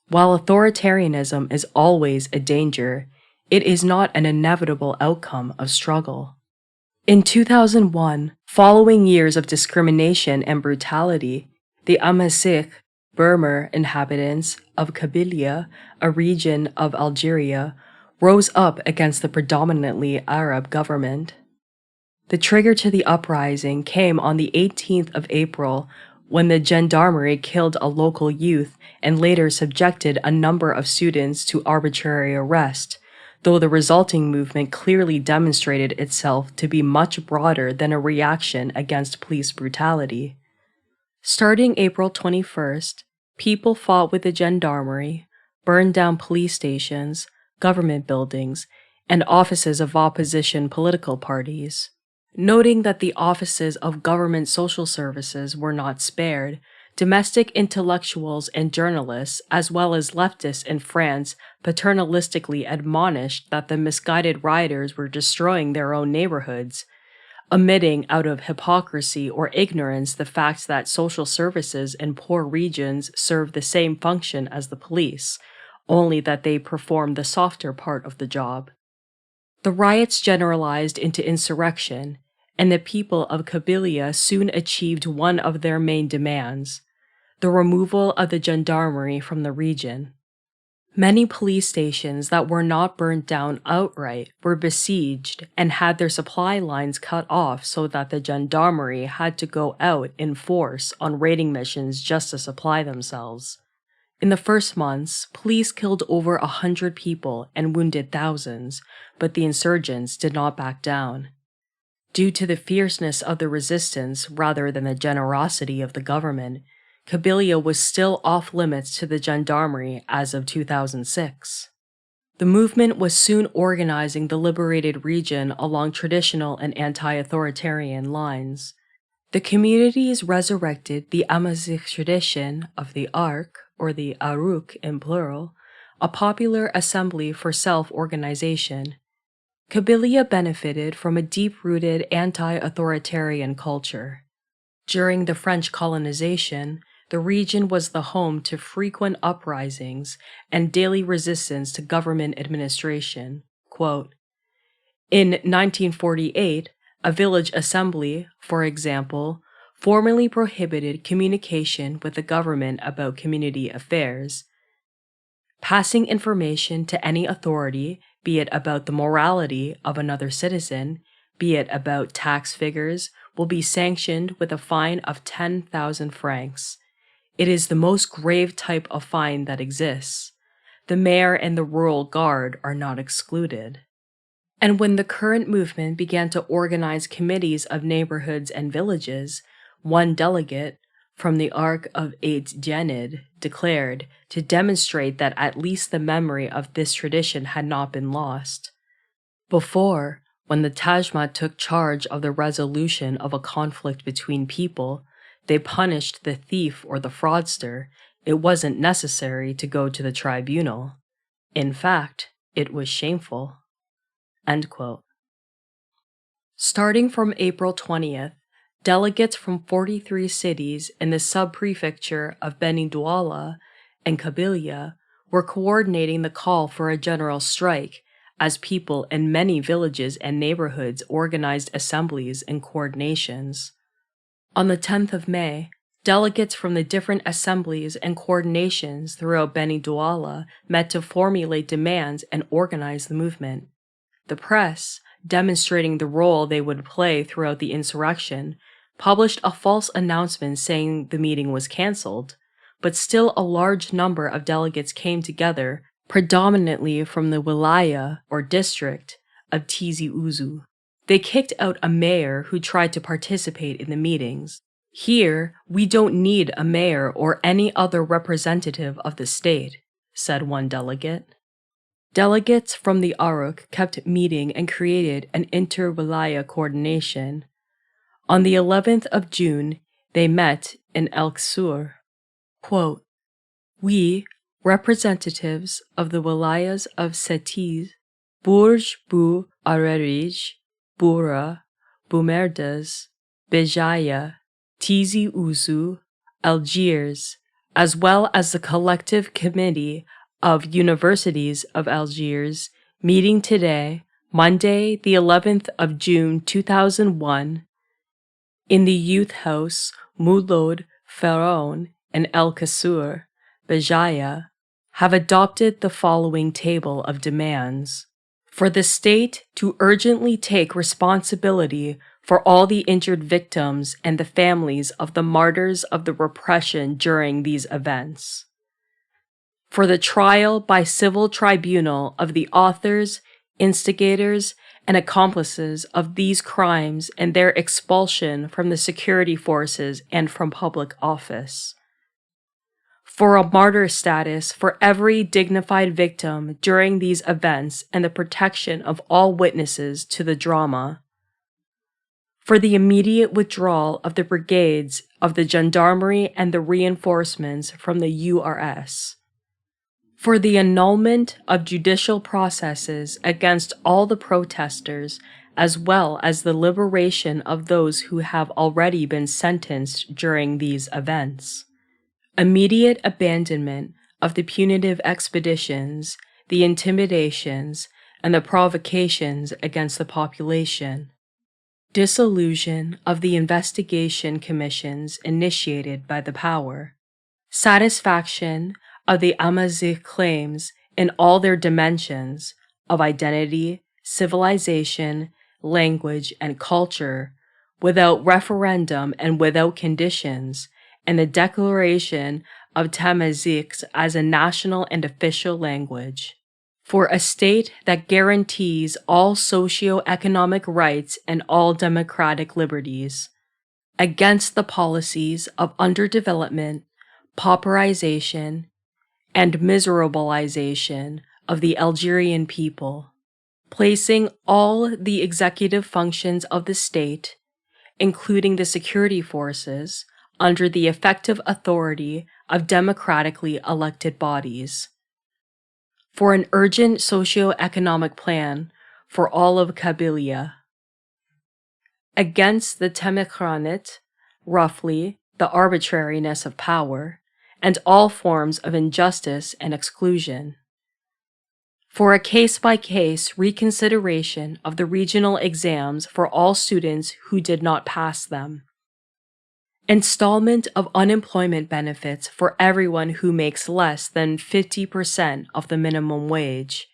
While authoritarianism is always a danger, it is not an inevitable outcome of struggle. In 2001, following years of discrimination and brutality, the Amharic Berber inhabitants of Kabylia, a region of Algeria, rose up against the predominantly Arab government. The trigger to the uprising came on the 18th of April when the gendarmerie killed a local youth and later subjected a number of students to arbitrary arrest, though the resulting movement clearly demonstrated itself to be much broader than a reaction against police brutality. Starting April 21st, people fought with the gendarmerie, burned down police stations, government buildings, and offices of opposition political parties. Noting that the offices of government social services were not spared, domestic intellectuals and journalists, as well as leftists in France, paternalistically admonished that the misguided rioters were destroying their own neighborhoods, omitting out of hypocrisy or ignorance the fact that social services in poor regions serve the same function as the police, only that they perform the softer part of the job. The riots generalized into insurrection, and the people of Kabylia soon achieved one of their main demands: the removal of the gendarmerie from the region. Many police stations that were not burnt down outright were besieged and had their supply lines cut off so that the gendarmerie had to go out in force on raiding missions just to supply themselves. In the first months, police killed over 100 people and wounded thousands, but the insurgents did not back down. Due to the fierceness of the resistance rather than the generosity of the government, Kabylia was still off limits to the gendarmerie as of 2006. The movement was soon organizing the liberated region along traditional and anti-authoritarian lines. The communities resurrected the Amazigh tradition of the Ark, or the Aruk in plural, a popular assembly for self-organization. Kabylia benefited from a deep-rooted anti-authoritarian culture. During the French colonization, the region was the home to frequent uprisings and daily resistance to government administration. Quote, in 1948, a village assembly, for example, formally prohibited communication with the government about community affairs. Passing information to any authority, be it about the morality of another citizen, be it about tax figures, will be sanctioned with a fine of 10,000 francs. It is the most grave type of fine that exists. The mayor and the rural guard are not excluded. And when the current movement began to organize committees of neighborhoods and villages, one delegate from the Ark of Eight Genid declared to demonstrate that at least the memory of this tradition had not been lost. Before, when the Tajmat took charge of the resolution of a conflict between people, they punished the thief or the fraudster. It wasn't necessary to go to the tribunal. In fact, it was shameful. End quote. Starting from April 20th, delegates from 43 cities in the sub-prefecture of Beni Douala and Kabylia were coordinating the call for a general strike as people in many villages and neighborhoods organized assemblies and coordinations. On the 10th of May, delegates from the different assemblies and coordinations throughout Beni Douala met to formulate demands and organize the movement. The press, demonstrating the role they would play throughout the insurrection, published a false announcement saying the meeting was canceled, but still a large number of delegates came together, predominantly from the wilaya, or district, of Tizi Ouzou. They kicked out a mayor who tried to participate in the meetings. Here, we don't need a mayor or any other representative of the state, said one delegate. Delegates from the Aruk kept meeting and created an inter-wilaya coordination. On the 11th of June, they met in El Ksur. Quote, we, representatives of the wilayas of Setiz, Bourj Bu Arerij, Bura, Boumerdaz, Béjaïa, Tizi Ouzou, Algiers, as well as the collective committee of Universities of Algiers, meeting today, Monday, the 11th of June 2001, in the Youth House Moulod Pharaon in El Kassour, Béjaïa, have adopted the following table of demands. For the state to urgently take responsibility for all the injured victims and the families of the martyrs of the repression during these events. For the trial by civil tribunal of the authors, instigators, and accomplices of these crimes and their expulsion from the security forces and from public office. For a martyr status for every dignified victim during these events and the protection of all witnesses to the drama. for the immediate withdrawal of the brigades of the gendarmerie and the reinforcements from the URS, for the annulment of judicial processes against all the protesters, as well as the liberation of those who have already been sentenced during these events. Immediate abandonment of the punitive expeditions, the intimidations, and the provocations against the population. Dissolution of the investigation commissions initiated by the power. Satisfaction of the Amazigh claims in all their dimensions of identity, civilization, language, and culture, without referendum and without conditions, and the declaration of Tamazighs as a national and official language. For a state that guarantees all socio-economic rights and all democratic liberties, against the policies of underdevelopment, pauperization, and miserabilization of the Algerian people, placing all the executive functions of the state, including the security forces, under the effective authority of democratically elected bodies. For an urgent socio-economic plan for all of Kabylia. Against the Temikranit, roughly, the arbitrariness of power, and all forms of injustice and exclusion. For a case-by-case reconsideration of the regional exams for all students who did not pass them. Installment of unemployment benefits for everyone who makes less than 50% of the minimum wage.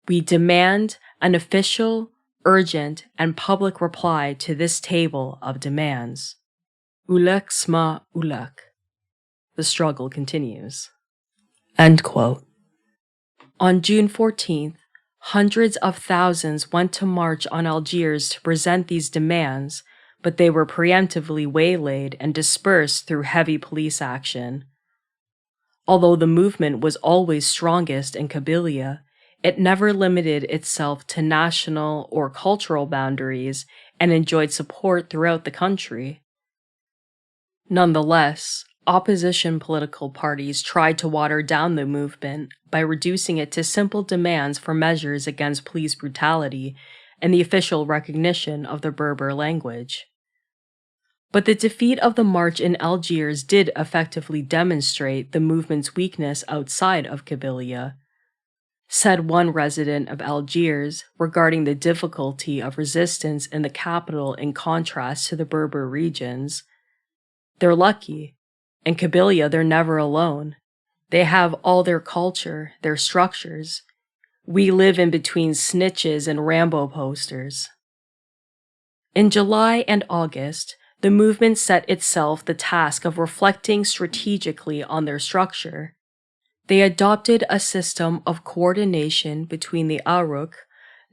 We demand an official, urgent, and public reply to this table of demands. Ulek sma ulek. The struggle continues. End quote. On June 14th, hundreds of thousands went to march on Algiers to present these demands, but they were preemptively waylaid and dispersed through heavy police action. Although the movement was always strongest in Kabylia, it never limited itself to national or cultural boundaries and enjoyed support throughout the country. Nonetheless, opposition political parties tried to water down the movement by reducing it to simple demands for measures against police brutality and the official recognition of the Berber language. But the defeat of the march in Algiers did effectively demonstrate the movement's weakness outside of Kabylia. Said one resident of Algiers regarding the difficulty of resistance in the capital in contrast to the Berber regions, "They're lucky. In Kabylia, they're never alone. They have all their culture, their structures. We live in between snitches and Rambo posters." In July and August, the movement set itself the task of reflecting strategically on their structure. They adopted a system of coordination between the Aruk,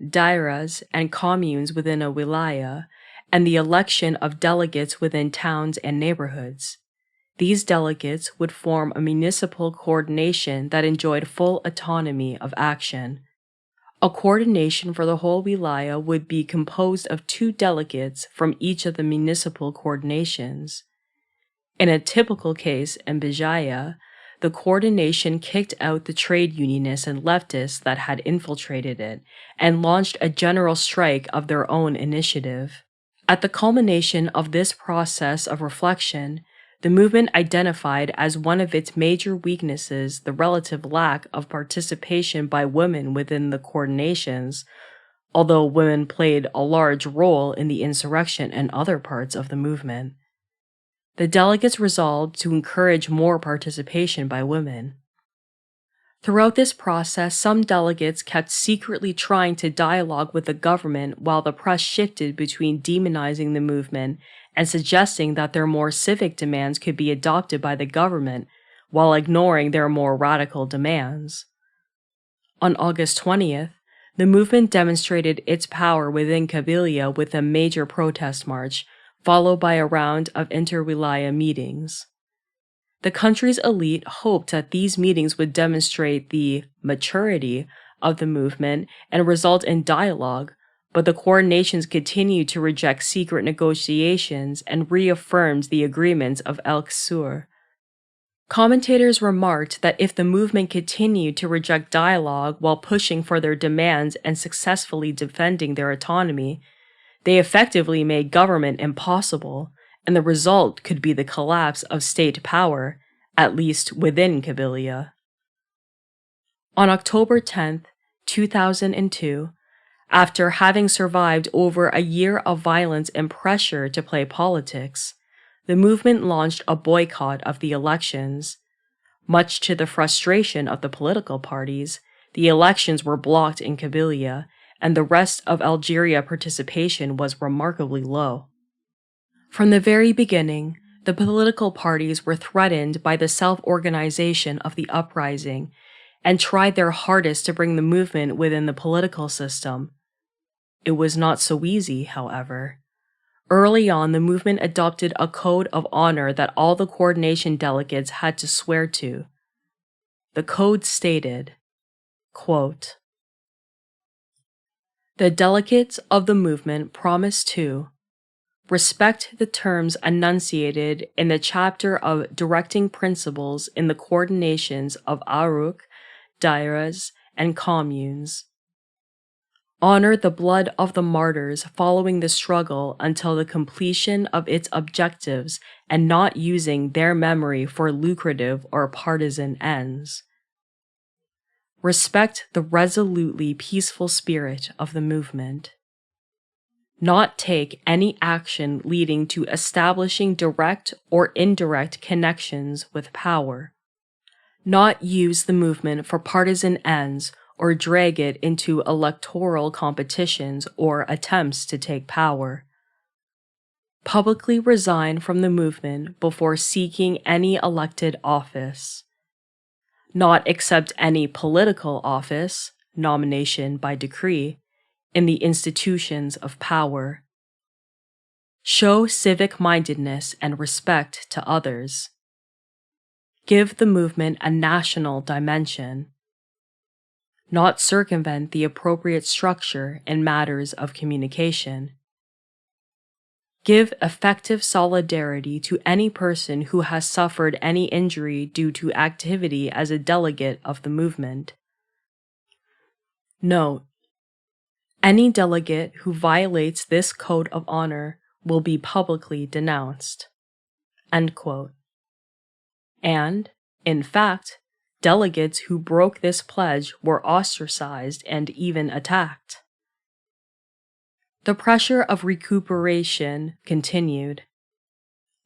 dairas, and communes within a wilaya, and the election of delegates within towns and neighborhoods. These delegates would form a municipal coordination that enjoyed full autonomy of action. A coordination for the whole wilaya would be composed of 2 delegates from each of the municipal coordinations. In a typical case in Bijaya, the coordination kicked out the trade unionists and leftists that had infiltrated it and launched a general strike of their own initiative. At the culmination of this process of reflection, the movement identified as one of its major weaknesses the relative lack of participation by women within the coordinations, although women played a large role in the insurrection and other parts of the movement. The delegates resolved to encourage more participation by women. Throughout this process, some delegates kept secretly trying to dialogue with the government while the press shifted between demonizing the movement and suggesting that their more civic demands could be adopted by the government while ignoring their more radical demands. On August 20th, the movement demonstrated its power within Kabylia with a major protest march, followed by a round of inter-wilaya meetings. The country's elite hoped that these meetings would demonstrate the maturity of the movement and result in dialogue, but the coordinations continued to reject secret negotiations and reaffirmed the agreements of El Sur. Commentators remarked that if the movement continued to reject dialogue while pushing for their demands and successfully defending their autonomy, they effectively made government impossible, and the result could be the collapse of state power, at least within Kabylia. On October 10, 2002, after having survived over a year of violence and pressure to play politics, the movement launched a boycott of the elections. Much to the frustration of the political parties, the elections were blocked in Kabylia, and the rest of Algeria participation was remarkably low. From the very beginning, the political parties were threatened by the self-organization of the uprising and tried their hardest to bring the movement within the political system. It was not so easy, however. Early on, the movement adopted a code of honor that all the coordination delegates had to swear to. The code stated, quote, "The delegates of the movement promise to respect the terms enunciated in the chapter of directing principles in the coordinations of Aruk, Dairas, and communes. Honor the blood of the martyrs following the struggle until the completion of its objectives and not using their memory for lucrative or partisan ends. Respect the resolutely peaceful spirit of the movement. Not take any action leading to establishing direct or indirect connections with power. Not use the movement for partisan ends or drag it into electoral competitions or attempts to take power. Publicly resign from the movement before seeking any elected office. Not accept any political office, nomination by decree, in the institutions of power. Show civic-mindedness and respect to others. Give the movement a national dimension. Not circumvent the appropriate structure in matters of communication. Give effective solidarity to any person who has suffered any injury due to activity as a delegate of the movement. Note: any delegate who violates this code of honor will be publicly denounced." End quote. And, in fact, delegates who broke this pledge were ostracized and even attacked. The pressure of recuperation continued.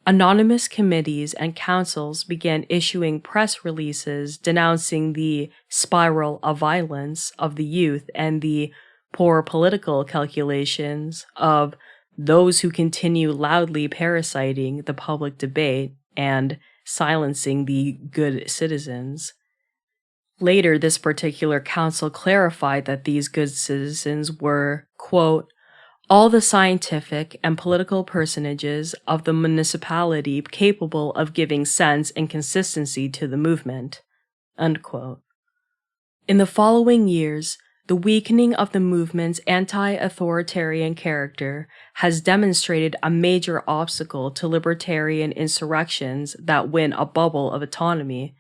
Anonymous committees and councils began issuing press releases denouncing the spiral of violence of the youth and the poor political calculations of those who continue loudly parasiting the public debate and silencing the good citizens. Later, this particular council clarified that these good citizens were, quote, "all the scientific and political personages of the municipality capable of giving sense and consistency to the movement." End quote. In the following years, the weakening of the movement's anti-authoritarian character has demonstrated a major obstacle to libertarian insurrections that win a bubble of autonomy,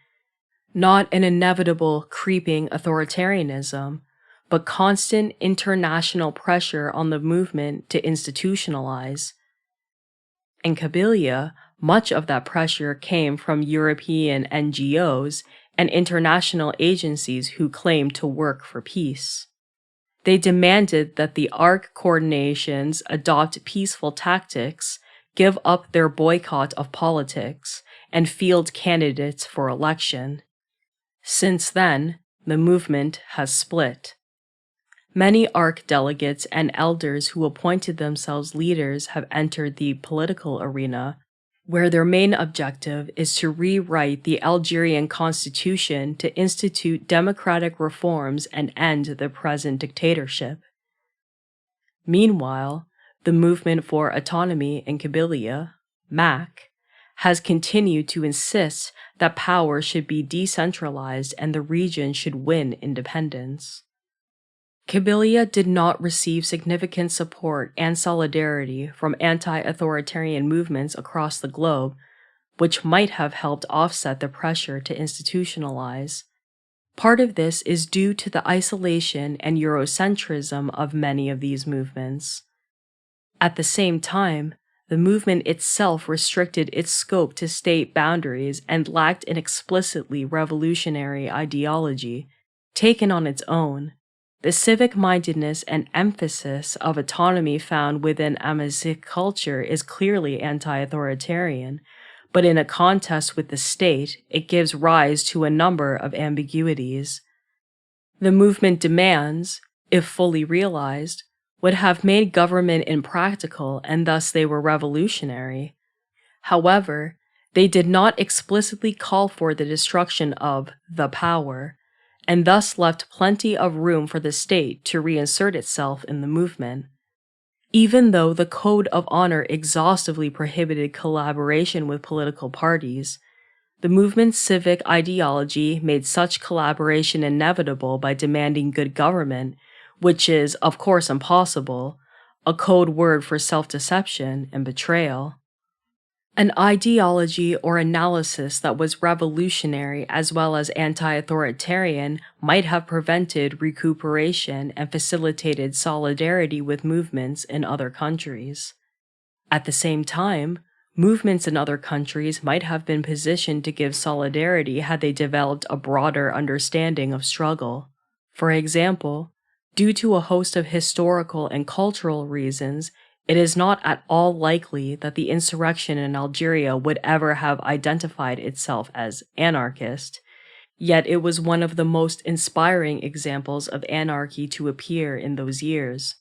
not an inevitable creeping authoritarianism, but constant international pressure on the movement to institutionalize. In Kabylia, much of that pressure came from European NGOs and international agencies who claimed to work for peace. They demanded that the ARC coordinations adopt peaceful tactics, give up their boycott of politics, and field candidates for election. Since then, the movement has split. Many ARC delegates and elders who appointed themselves leaders have entered the political arena, where their main objective is to rewrite the Algerian constitution to institute democratic reforms and end the present dictatorship. Meanwhile, the Movement for Autonomy in Kabylia, MAC, has continued to insist that power should be decentralized and the region should win independence. Kabylia did not receive significant support and solidarity from anti-authoritarian movements across the globe, which might have helped offset the pressure to institutionalize. Part of this is due to the isolation and Eurocentrism of many of these movements. At the same time, the movement itself restricted its scope to state boundaries and lacked an explicitly revolutionary ideology. Taken on its own, the civic-mindedness and emphasis of autonomy found within Amazigh culture is clearly anti-authoritarian, but in a contest with the state, it gives rise to a number of ambiguities. The movement demands, if fully realized, would have made government impractical, and thus they were revolutionary. However, they did not explicitly call for the destruction of the power, and thus left plenty of room for the state to reinsert itself in the movement. Even though the Code of Honor exhaustively prohibited collaboration with political parties, the movement's civic ideology made such collaboration inevitable by demanding good government, which is, of course, impossible, a code word for self-deception and betrayal. An ideology or analysis that was revolutionary as well as anti-authoritarian might have prevented recuperation and facilitated solidarity with movements in other countries. At the same time, movements in other countries might have been positioned to give solidarity had they developed a broader understanding of struggle. For example, due to a host of historical and cultural reasons, it is not at all likely that the insurrection in Algeria would ever have identified itself as anarchist, yet it was one of the most inspiring examples of anarchy to appear in those years.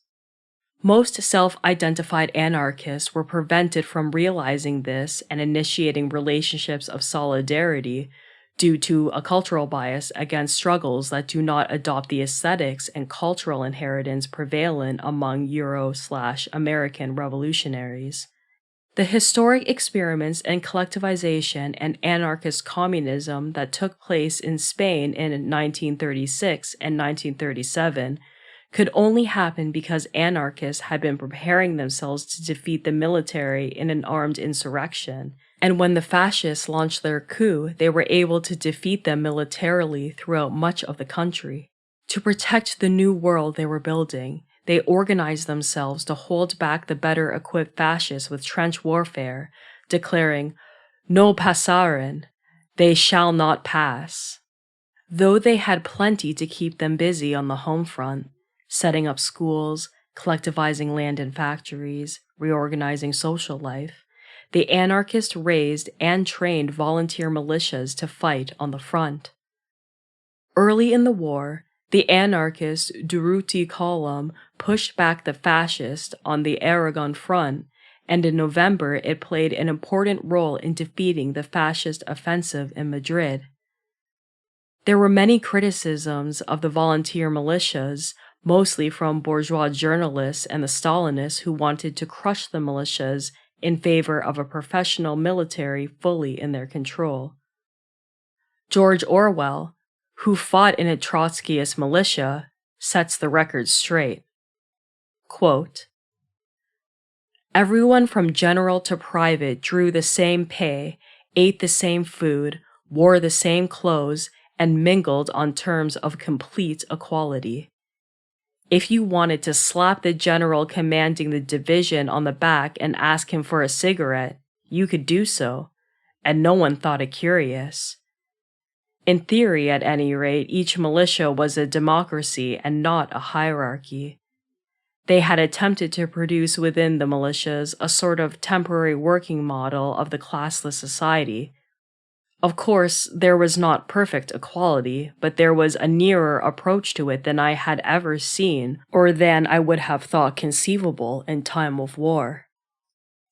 Most self-identified anarchists were prevented from realizing this and initiating relationships of solidarity due to a cultural bias against struggles that do not adopt the aesthetics and cultural inheritance prevalent among Euro/American revolutionaries. The historic experiments in collectivization and anarchist communism that took place in Spain in 1936 and 1937 could only happen because anarchists had been preparing themselves to defeat the military in an armed insurrection, and when the fascists launched their coup, they were able to defeat them militarily throughout much of the country. To protect the new world they were building, they organized themselves to hold back the better-equipped fascists with trench warfare, declaring, "No passaren," they shall not pass. Though they had plenty to keep them busy on the home front, setting up schools, collectivizing land and factories, reorganizing social life, the anarchists raised and trained volunteer militias to fight on the front. Early in the war, the anarchist Durruti column pushed back the fascists on the Aragon front, and in November it played an important role in defeating the fascist offensive in Madrid. There were many criticisms of the volunteer militias, mostly from bourgeois journalists and the Stalinists who wanted to crush the militias in favor of a professional military fully in their control. George Orwell, who fought in a Trotskyist militia, sets the record straight. Quote, "Everyone from general to private drew the same pay, ate the same food, wore the same clothes, and mingled on terms of complete equality. If you wanted to slap the general commanding the division on the back and ask him for a cigarette, you could do so, and no one thought it curious. In theory, at any rate, each militia was a democracy and not a hierarchy. They had attempted to produce within the militias a sort of temporary working model of the classless society. Of course, there was not perfect equality, but there was a nearer approach to it than I had ever seen, or than I would have thought conceivable in time of war.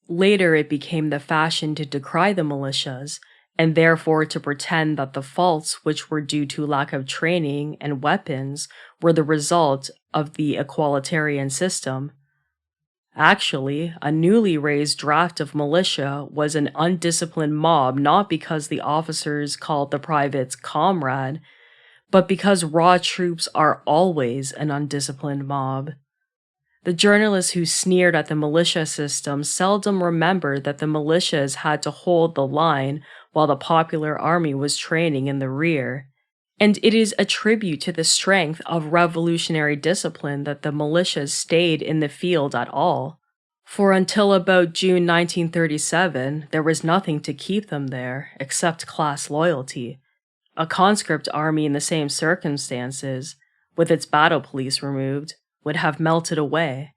Later it became the fashion to decry the militias, and therefore to pretend that the faults which were due to lack of training and weapons were the result of the equalitarian system. Actually, a newly raised draft of militia was an undisciplined mob not because the officers called the privates comrade, but because raw troops are always an undisciplined mob. The journalists who sneered at the militia system seldom remembered that the militias had to hold the line while the popular army was training in the rear. And it is a tribute to the strength of revolutionary discipline that the militias stayed in the field at all. For until about June 1937, there was nothing to keep them there except class loyalty. A conscript army in the same circumstances, with its battle police removed, would have melted away.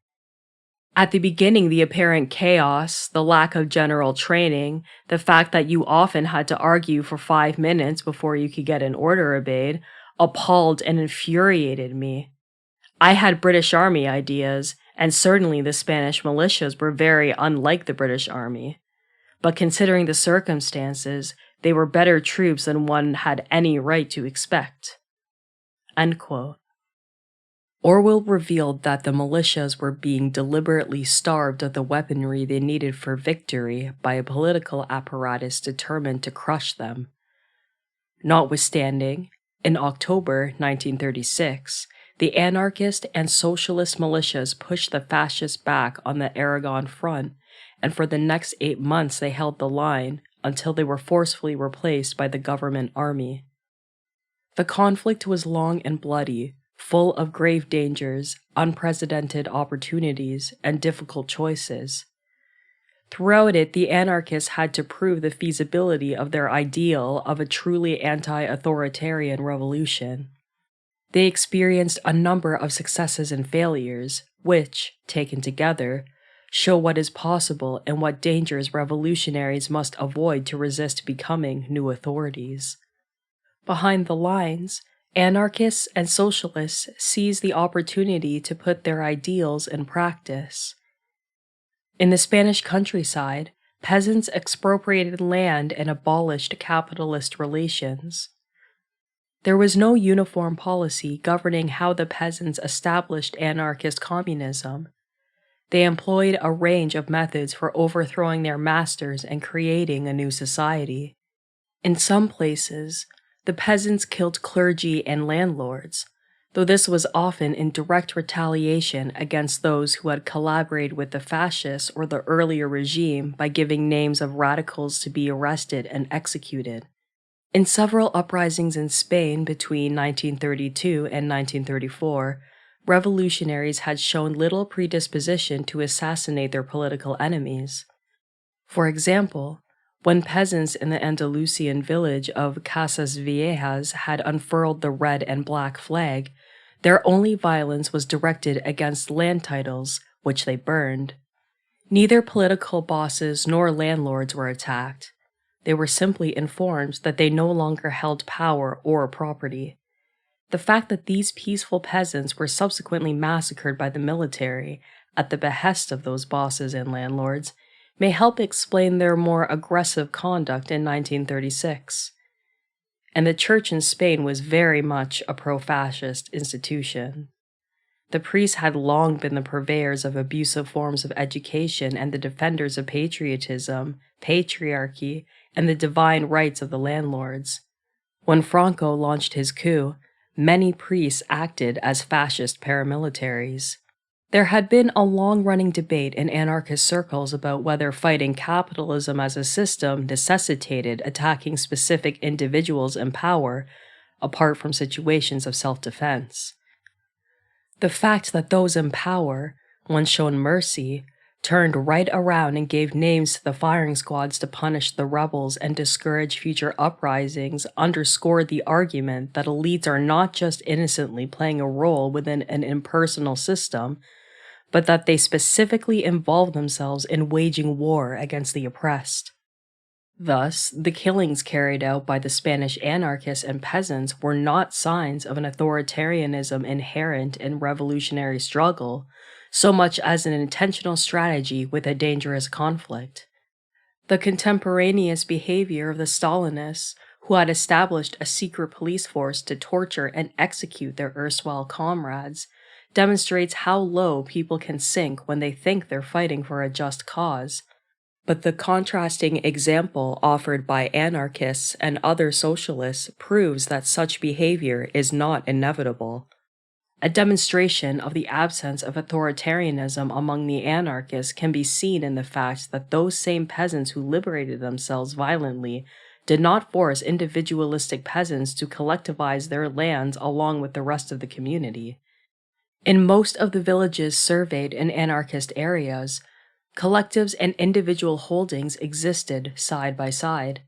At the beginning, the apparent chaos, the lack of general training, the fact that you often had to argue for 5 minutes before you could get an order obeyed, appalled and infuriated me. I had British Army ideas, and certainly the Spanish militias were very unlike the British Army. But considering the circumstances, they were better troops than one had any right to expect. End quote. Orwell revealed that the militias were being deliberately starved of the weaponry they needed for victory by a political apparatus determined to crush them. Notwithstanding, in October 1936, the anarchist and socialist militias pushed the fascists back on the Aragon front, and for the next 8 months they held the line until they were forcefully replaced by the government army. The conflict was long and bloody, full of grave dangers, unprecedented opportunities, and difficult choices. Throughout it, the anarchists had to prove the feasibility of their ideal of a truly anti-authoritarian revolution. They experienced a number of successes and failures, which, taken together, show what is possible and what dangers revolutionaries must avoid to resist becoming new authorities. Behind the lines, anarchists and socialists seized the opportunity to put their ideals in practice. In the Spanish countryside, peasants expropriated land and abolished capitalist relations. There was no uniform policy governing how the peasants established anarchist communism. They employed a range of methods for overthrowing their masters and creating a new society. In some places, the peasants killed clergy and landlords, though this was often in direct retaliation against those who had collaborated with the fascists or the earlier regime by giving names of radicals to be arrested and executed. In several uprisings in Spain between 1932 and 1934, revolutionaries had shown little predisposition to assassinate their political enemies. For example, when peasants in the Andalusian village of Casas Viejas had unfurled the red and black flag, their only violence was directed against land titles, which they burned. Neither political bosses nor landlords were attacked. They were simply informed that they no longer held power or property. The fact that these peaceful peasants were subsequently massacred by the military at the behest of those bosses and landlords may help explain their more aggressive conduct in 1936. And the church in Spain was very much a pro-fascist institution. The priests had long been the purveyors of abusive forms of education and the defenders of patriotism, patriarchy, and the divine rights of the landlords. When Franco launched his coup, many priests acted as fascist paramilitaries. There had been a long-running debate in anarchist circles about whether fighting capitalism as a system necessitated attacking specific individuals in power, apart from situations of self-defense. The fact that those in power, once shown mercy, turned right around and gave names to the firing squads to punish the rebels and discourage future uprisings underscored the argument that elites are not just innocently playing a role within an impersonal system, but that they specifically involve themselves in waging war against the oppressed. Thus, the killings carried out by the Spanish anarchists and peasants were not signs of an authoritarianism inherent in revolutionary struggle, so much as an intentional strategy with a dangerous conflict. The contemporaneous behavior of the Stalinists, who had established a secret police force to torture and execute their erstwhile comrades, demonstrates how low people can sink when they think they're fighting for a just cause. But the contrasting example offered by anarchists and other socialists proves that such behavior is not inevitable. A demonstration of the absence of authoritarianism among the anarchists can be seen in the fact that those same peasants who liberated themselves violently did not force individualistic peasants to collectivize their lands along with the rest of the community. In most of the villages surveyed in anarchist areas, collectives and individual holdings existed side by side.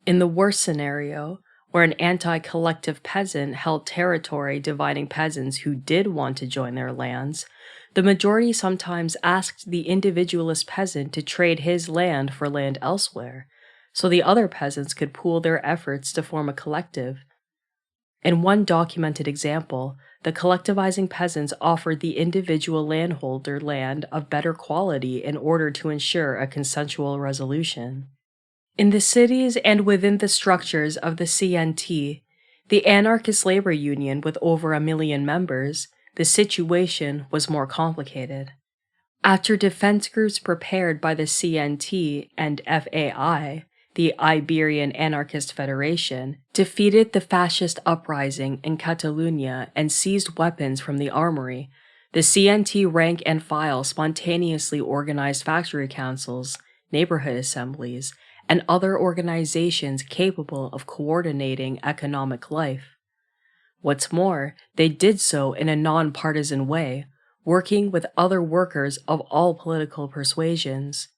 In the worst scenario, where an anti-collective peasant held territory dividing peasants who did want to join their lands, the majority sometimes asked the individualist peasant to trade his land for land elsewhere, so the other peasants could pool their efforts to form a collective. In one documented example, the collectivizing peasants offered the individual landholder land of better quality in order to ensure a consensual resolution. In the cities and within the structures of the CNT, the anarchist labor union with over 1 million members, the situation was more complicated. After defense groups prepared by the CNT and FAI, the Iberian Anarchist Federation, defeated the fascist uprising in Catalonia and seized weapons from the armory, the CNT rank and file spontaneously organized factory councils, neighborhood assemblies, and other organizations capable of coordinating economic life. What's more, they did so in a non-partisan way, working with other workers of all political persuasions.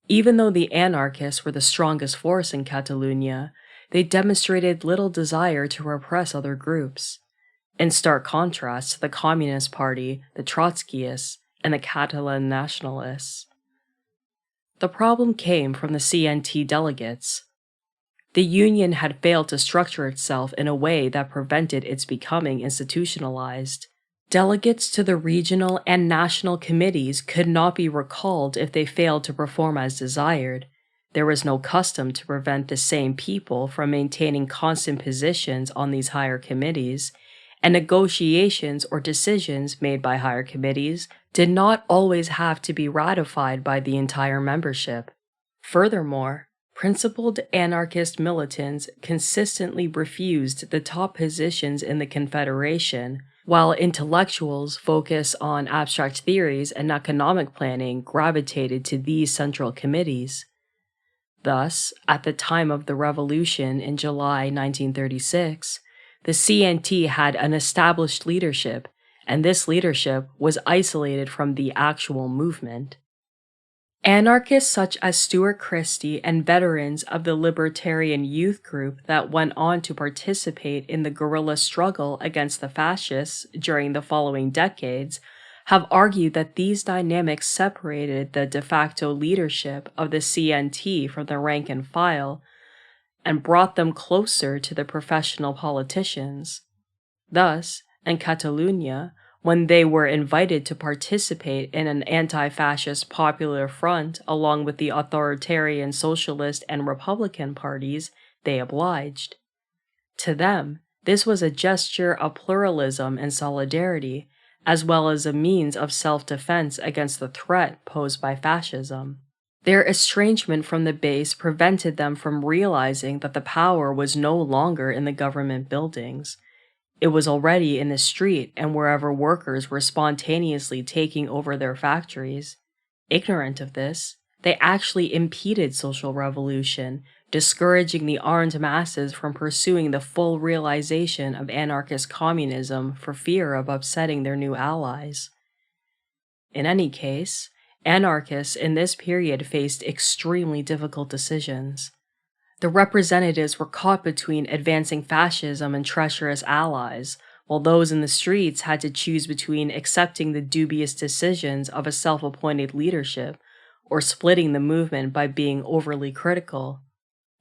Even though the anarchists were the strongest force in Catalonia, they demonstrated little desire to repress other groups, in stark contrast to the Communist Party, the Trotskyists, and the Catalan nationalists. The problem came from the CNT delegates. The union had failed to structure itself in a way that prevented its becoming institutionalized. Delegates to the regional and national committees could not be recalled if they failed to perform as desired. There was no custom to prevent the same people from maintaining constant positions on these higher committees, and negotiations or decisions made by higher committees did not always have to be ratified by the entire membership. Furthermore, principled anarchist militants consistently refused the top positions in the Confederation, while intellectuals focused on abstract theories and economic planning gravitated to these central committees. Thus, at the time of the revolution in July 1936, the CNT had an established leadership, and this leadership was isolated from the actual movement. Anarchists such as Stuart Christie and veterans of the Libertarian Youth Group that went on to participate in the guerrilla struggle against the fascists during the following decades have argued that these dynamics separated the de facto leadership of the CNT from the rank and file and brought them closer to the professional politicians. Thus, in Catalonia, when they were invited to participate in an anti-fascist popular front along with the authoritarian socialist and Republican parties, they obliged. To them, this was a gesture of pluralism and solidarity, as well as a means of self-defense against the threat posed by fascism. Their estrangement from the base prevented them from realizing that the power was no longer in the government buildings. It was already in the street and wherever workers were spontaneously taking over their factories. Ignorant of this, they actually impeded social revolution, discouraging the armed masses from pursuing the full realization of anarchist communism for fear of upsetting their new allies. In any case, anarchists in this period faced extremely difficult decisions. The representatives were caught between advancing fascism and treacherous allies, while those in the streets had to choose between accepting the dubious decisions of a self-appointed leadership or splitting the movement by being overly critical.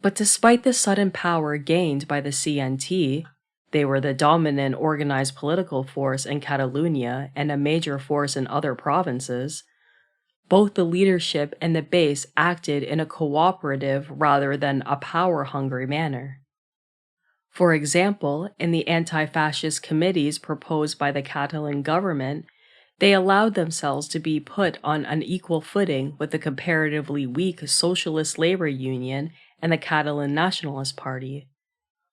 But despite the sudden power gained by the CNT, they were the dominant organized political force in Catalonia and a major force in other provinces. Both the leadership and the base acted in a cooperative rather than a power-hungry manner. For example, in the anti-fascist committees proposed by the Catalan government, They allowed themselves to be put on an equal footing with the comparatively weak Socialist Labor Union and the Catalan Nationalist Party.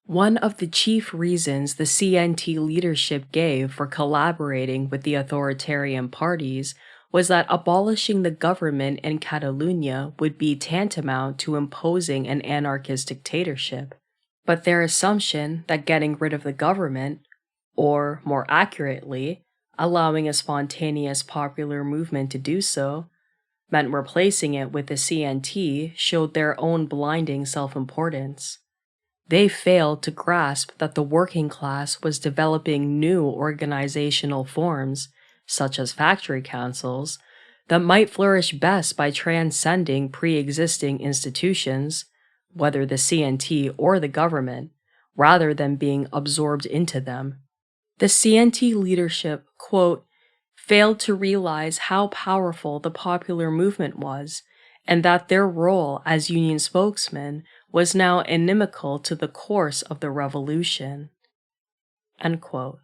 One of the chief reasons the CNT leadership gave for collaborating with the authoritarian parties was that abolishing the government in Catalonia would be tantamount to imposing an anarchist dictatorship. But their assumption that getting rid of the government, or more accurately, allowing a spontaneous popular movement to do so, meant replacing it with the CNT showed their own blinding self-importance. They failed to grasp that the working class was developing new organizational forms, such as factory councils, that might flourish best by transcending pre-existing institutions, whether the CNT or the government, rather than being absorbed into them. The CNT leadership, quote, failed to realize how powerful the popular movement was, and that their role as union spokesmen was now inimical to the course of the revolution. End quote.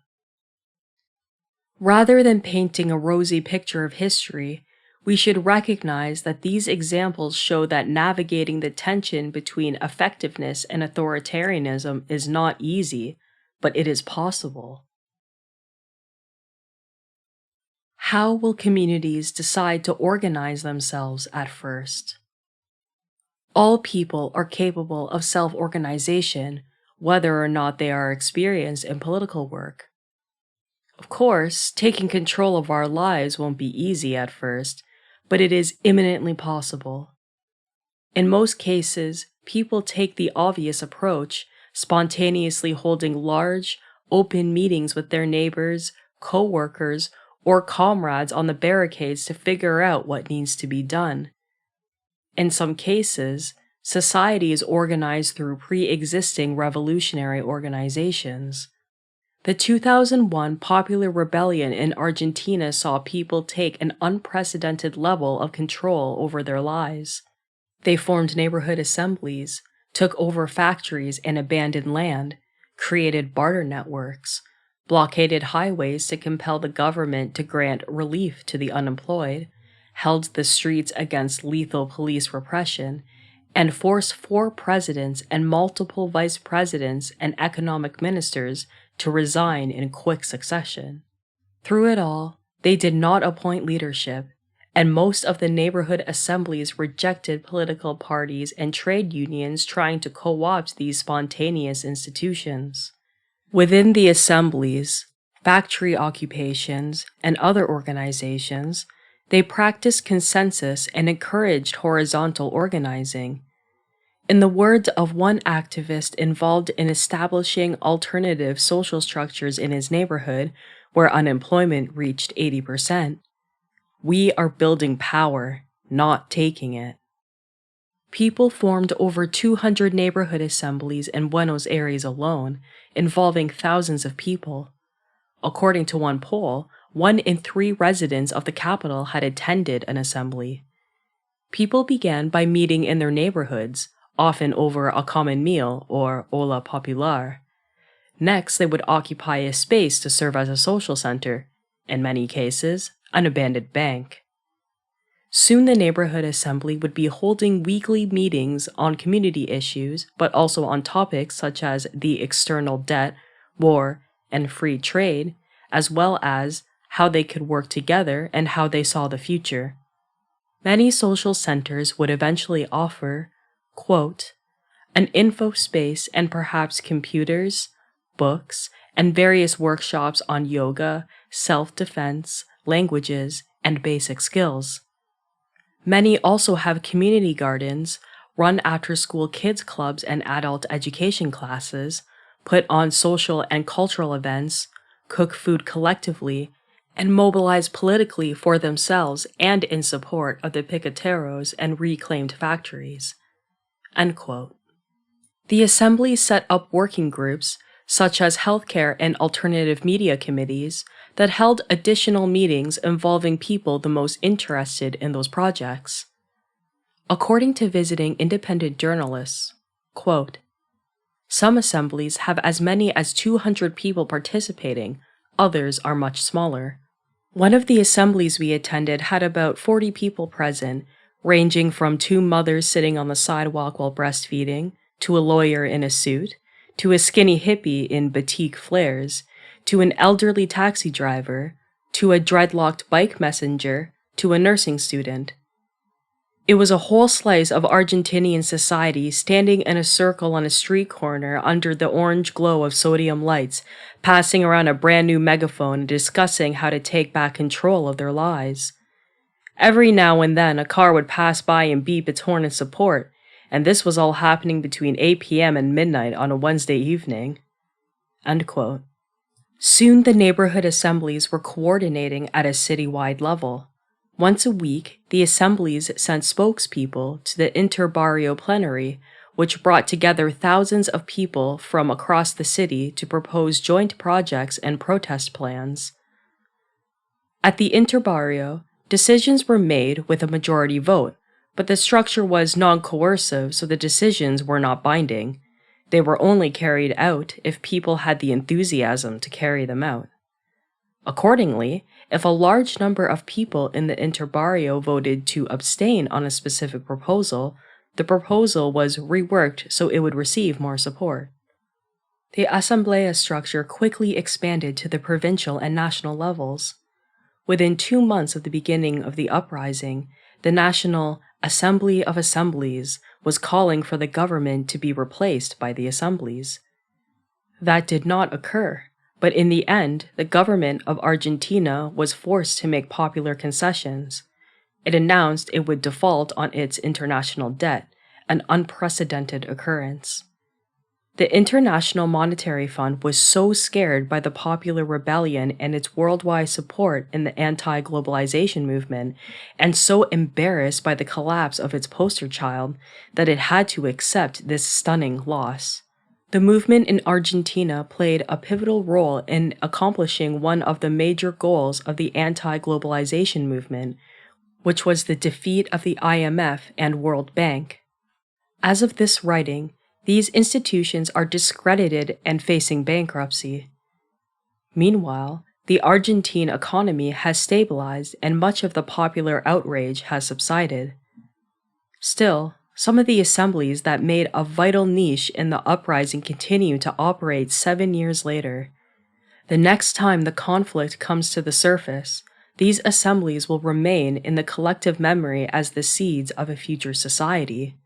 Rather than painting a rosy picture of history, we should recognize that these examples show that navigating the tension between effectiveness and authoritarianism is not easy, but it is possible. How will communities decide to organize themselves at first? All people are capable of self-organization, whether or not they are experienced in political work. Of course, taking control of our lives won't be easy at first, but it is imminently possible. In most cases, people take the obvious approach, spontaneously holding large, open meetings with their neighbors, co-workers, or comrades on the barricades to figure out what needs to be done. In some cases, society is organized through pre-existing revolutionary organizations. The 2001 popular rebellion in Argentina saw people take an unprecedented level of control over their lives. They formed neighborhood assemblies, took over factories and abandoned land, created barter networks, blockaded highways to compel the government to grant relief to the unemployed, held the streets against lethal police repression, and forced 4 presidents and multiple vice presidents and economic ministers to resign in quick succession. Through it all, they did not appoint leadership, and most of the neighborhood assemblies rejected political parties and trade unions trying to co-opt these spontaneous institutions. Within the assemblies, factory occupations, and other organizations, they practiced consensus and encouraged horizontal organizing. In the words of one activist involved in establishing alternative social structures in his neighborhood, where unemployment reached 80%, "We are building power, not taking it." People formed over 200 neighborhood assemblies in Buenos Aires alone, involving thousands of people. According to one poll, 1 in 3 residents of the capital had attended an assembly. People began by meeting in their neighborhoods, often over a common meal or olla popular. Next, they would occupy a space to serve as a social center, in many cases, an abandoned bank. Soon the neighborhood assembly would be holding weekly meetings on community issues, but also on topics such as the external debt, war, and free trade, as well as how they could work together and how they saw the future. Many social centers would eventually offer, quote, an info space and perhaps computers, books, and various workshops on yoga, self-defense, languages, and basic skills. Many also have community gardens, run after-school kids clubs and adult education classes, put on social and cultural events, cook food collectively, and mobilize politically for themselves and in support of the piqueteros and reclaimed factories. End quote. The assembly set up working groups, such as healthcare and alternative media committees, that held additional meetings involving people the most interested in those projects. According to visiting independent journalists, quote, some assemblies have as many as 200 people participating, others are much smaller. One of the assemblies we attended had about 40 people present, ranging from two mothers sitting on the sidewalk while breastfeeding, to a lawyer in a suit, to a skinny hippie in batik flares, to an elderly taxi driver, to a dreadlocked bike messenger, to a nursing student. It was a whole slice of Argentinian society standing in a circle on a street corner under the orange glow of sodium lights, passing around a brand new megaphone and discussing how to take back control of their lives. Every now and then, a car would pass by and beep its horn in support, and this was all happening between 8 p.m. and midnight on a Wednesday evening. End quote. Soon the neighborhood assemblies were coordinating at a citywide level. Once a week, the assemblies sent spokespeople to the interbarrio plenary, which brought together thousands of people from across the city to propose joint projects and protest plans. At the interbarrio, decisions were made with a majority vote, but the structure was non-coercive, so the decisions were not binding. They were only carried out if people had the enthusiasm to carry them out. Accordingly, if a large number of people in the interbarrio voted to abstain on a specific proposal, the proposal was reworked so it would receive more support. The asamblea structure quickly expanded to the provincial and national levels. Within 2 months of the beginning of the uprising, the National Assembly of Assemblies was calling for the government to be replaced by the assemblies. That did not occur. But in the end, the government of Argentina was forced to make popular concessions. It announced it would default on its international debt, an unprecedented occurrence. The International Monetary Fund was so scared by the popular rebellion and its worldwide support in the anti-globalization movement, and so embarrassed by the collapse of its poster child, that it had to accept this stunning loss. The movement in Argentina played a pivotal role in accomplishing one of the major goals of the anti-globalization movement, which was the defeat of the IMF and World Bank. As of this writing, these institutions are discredited and facing bankruptcy. Meanwhile, the Argentine economy has stabilized and much of the popular outrage has subsided. Still, some of the assemblies that made a vital niche in the uprising continue to operate 7 years later. The next time the conflict comes to the surface, these assemblies will remain in the collective memory as the seeds of a future society.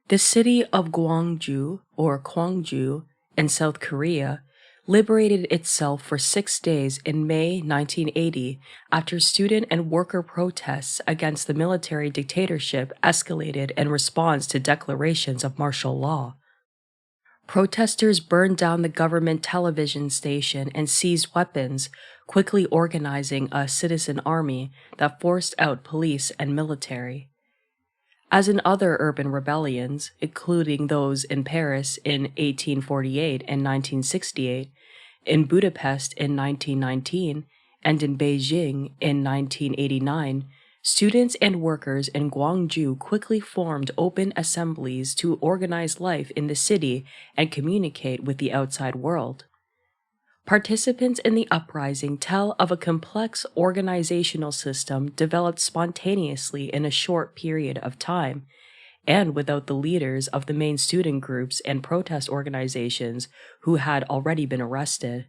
The city of Gwangju, or Gwangju, in South Korea, liberated itself for 6 days in May 1980 after student and worker protests against the military dictatorship escalated in response to declarations of martial law. Protesters burned down the government television station and seized weapons, quickly organizing a citizen army that forced out police and military. As in other urban rebellions, including those in Paris in 1848 and 1968, in Budapest in 1919, and in Beijing in 1989, students and workers in Gwangju quickly formed open assemblies to organize life in the city and communicate with the outside world. Participants in the uprising tell of a complex organizational system developed spontaneously in a short period of time, and without the leaders of the main student groups and protest organizations who had already been arrested.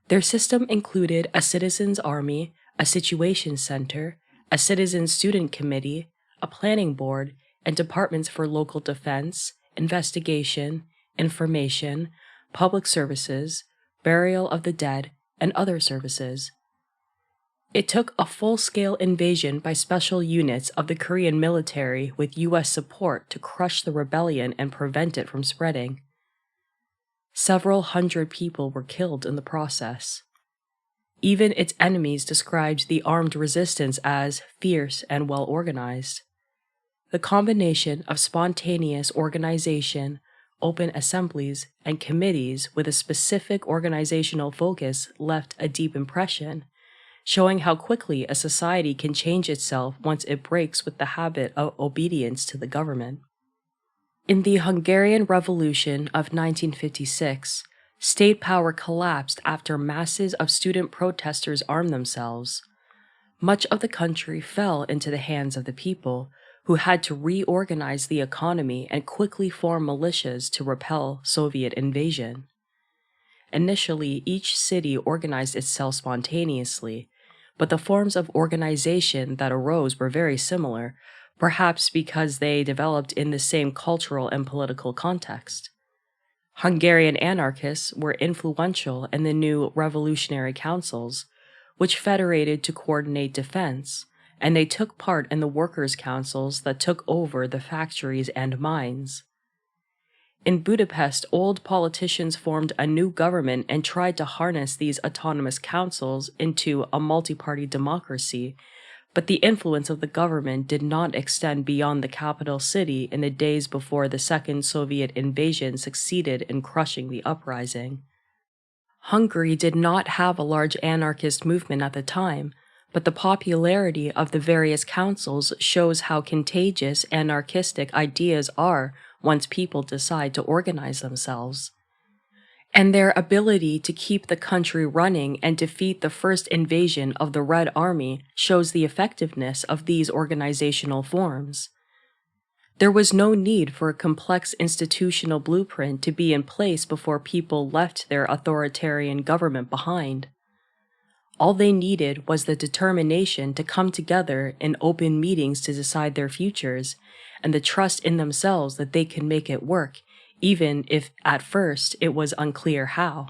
Their system included a citizens' army, a situation center, a citizen student committee, a planning board, and departments for local defense, investigation, information, public services, burial of the dead, and other services. It took a full-scale invasion by special units of the Korean military with U.S. support to crush the rebellion and prevent it from spreading. Several hundred people were killed in the process. Even its enemies described the armed resistance as fierce and well-organized. The combination of spontaneous organization, open assemblies, and committees with a specific organizational focus left a deep impression, showing how quickly a society can change itself once it breaks with the habit of obedience to the government. In the Hungarian Revolution of 1956, State power collapsed after masses of student protesters armed themselves. Much of the country fell into the hands of the people, who had to reorganize the economy and quickly form militias to repel Soviet invasion. Initially, each city organized itself spontaneously, but the forms of organization that arose were very similar, perhaps because they developed in the same cultural and political context. Hungarian anarchists were influential in the new revolutionary councils, which federated to coordinate defense, and they took part in the workers' councils that took over the factories and mines. In Budapest, old politicians formed a new government and tried to harness these autonomous councils into a multi-party democracy, but the influence of the government did not extend beyond the capital city in the days before the second Soviet invasion succeeded in crushing the uprising. Hungary did not have a large anarchist movement at the time, but the popularity of the various councils shows how contagious anarchistic ideas are once people decide to organize themselves. And their ability to keep the country running and defeat the first invasion of the Red Army shows the effectiveness of these organizational forms. There was no need for a complex institutional blueprint to be in place before people left their authoritarian government behind. All they needed was the determination to come together in open meetings to decide their futures, and the trust in themselves that they can make it work, even if at first it was unclear how.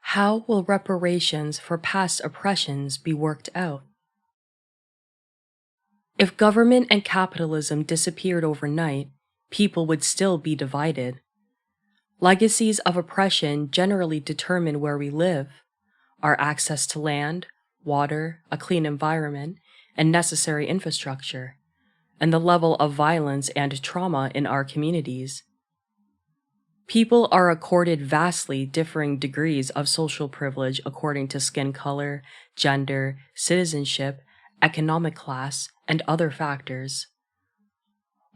How will reparations for past oppressions be worked out? If government and capitalism disappeared overnight, people would still be divided. Legacies of oppression generally determine where we live, our access to land, water, a clean environment, and necessary infrastructure, and the level of violence and trauma in our communities. People are accorded vastly differing degrees of social privilege according to skin color, gender, citizenship, economic class, and other factors.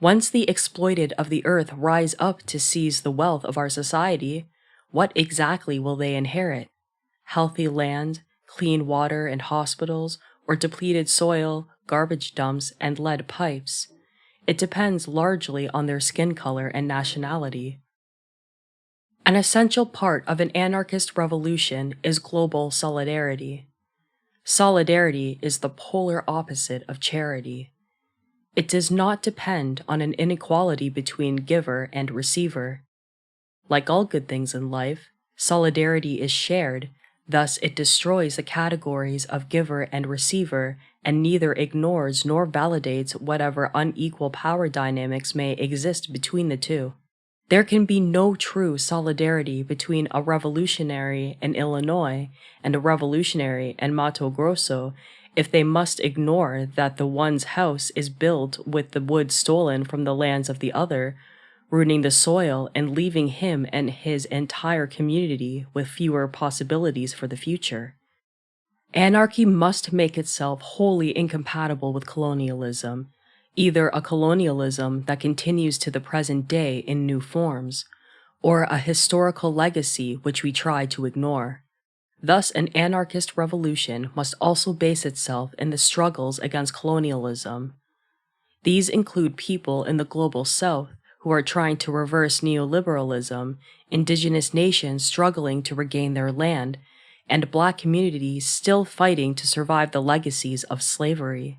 Once the exploited of the earth rise up to seize the wealth of our society, what exactly will they inherit? Healthy land, clean water and hospitals, or depleted soil, garbage dumps, and lead pipes? It depends largely on their skin color and nationality. An essential part of an anarchist revolution is global solidarity. Solidarity is the polar opposite of charity. It does not depend on an inequality between giver and receiver. Like all good things in life, solidarity is shared, thus it destroys the categories of giver and receiver and neither ignores nor validates whatever unequal power dynamics may exist between the two. There can be no true solidarity between a revolutionary in Illinois and a revolutionary in Mato Grosso if they must ignore that the one's house is built with the wood stolen from the lands of the other, ruining the soil and leaving him and his entire community with fewer possibilities for the future. Anarchy must make itself wholly incompatible with colonialism, either a colonialism that continues to the present day in new forms, or a historical legacy which we try to ignore. Thus, an anarchist revolution must also base itself in the struggles against colonialism. These include people in the global south who are trying to reverse neoliberalism, indigenous nations struggling to regain their land, and Black communities still fighting to survive the legacies of slavery.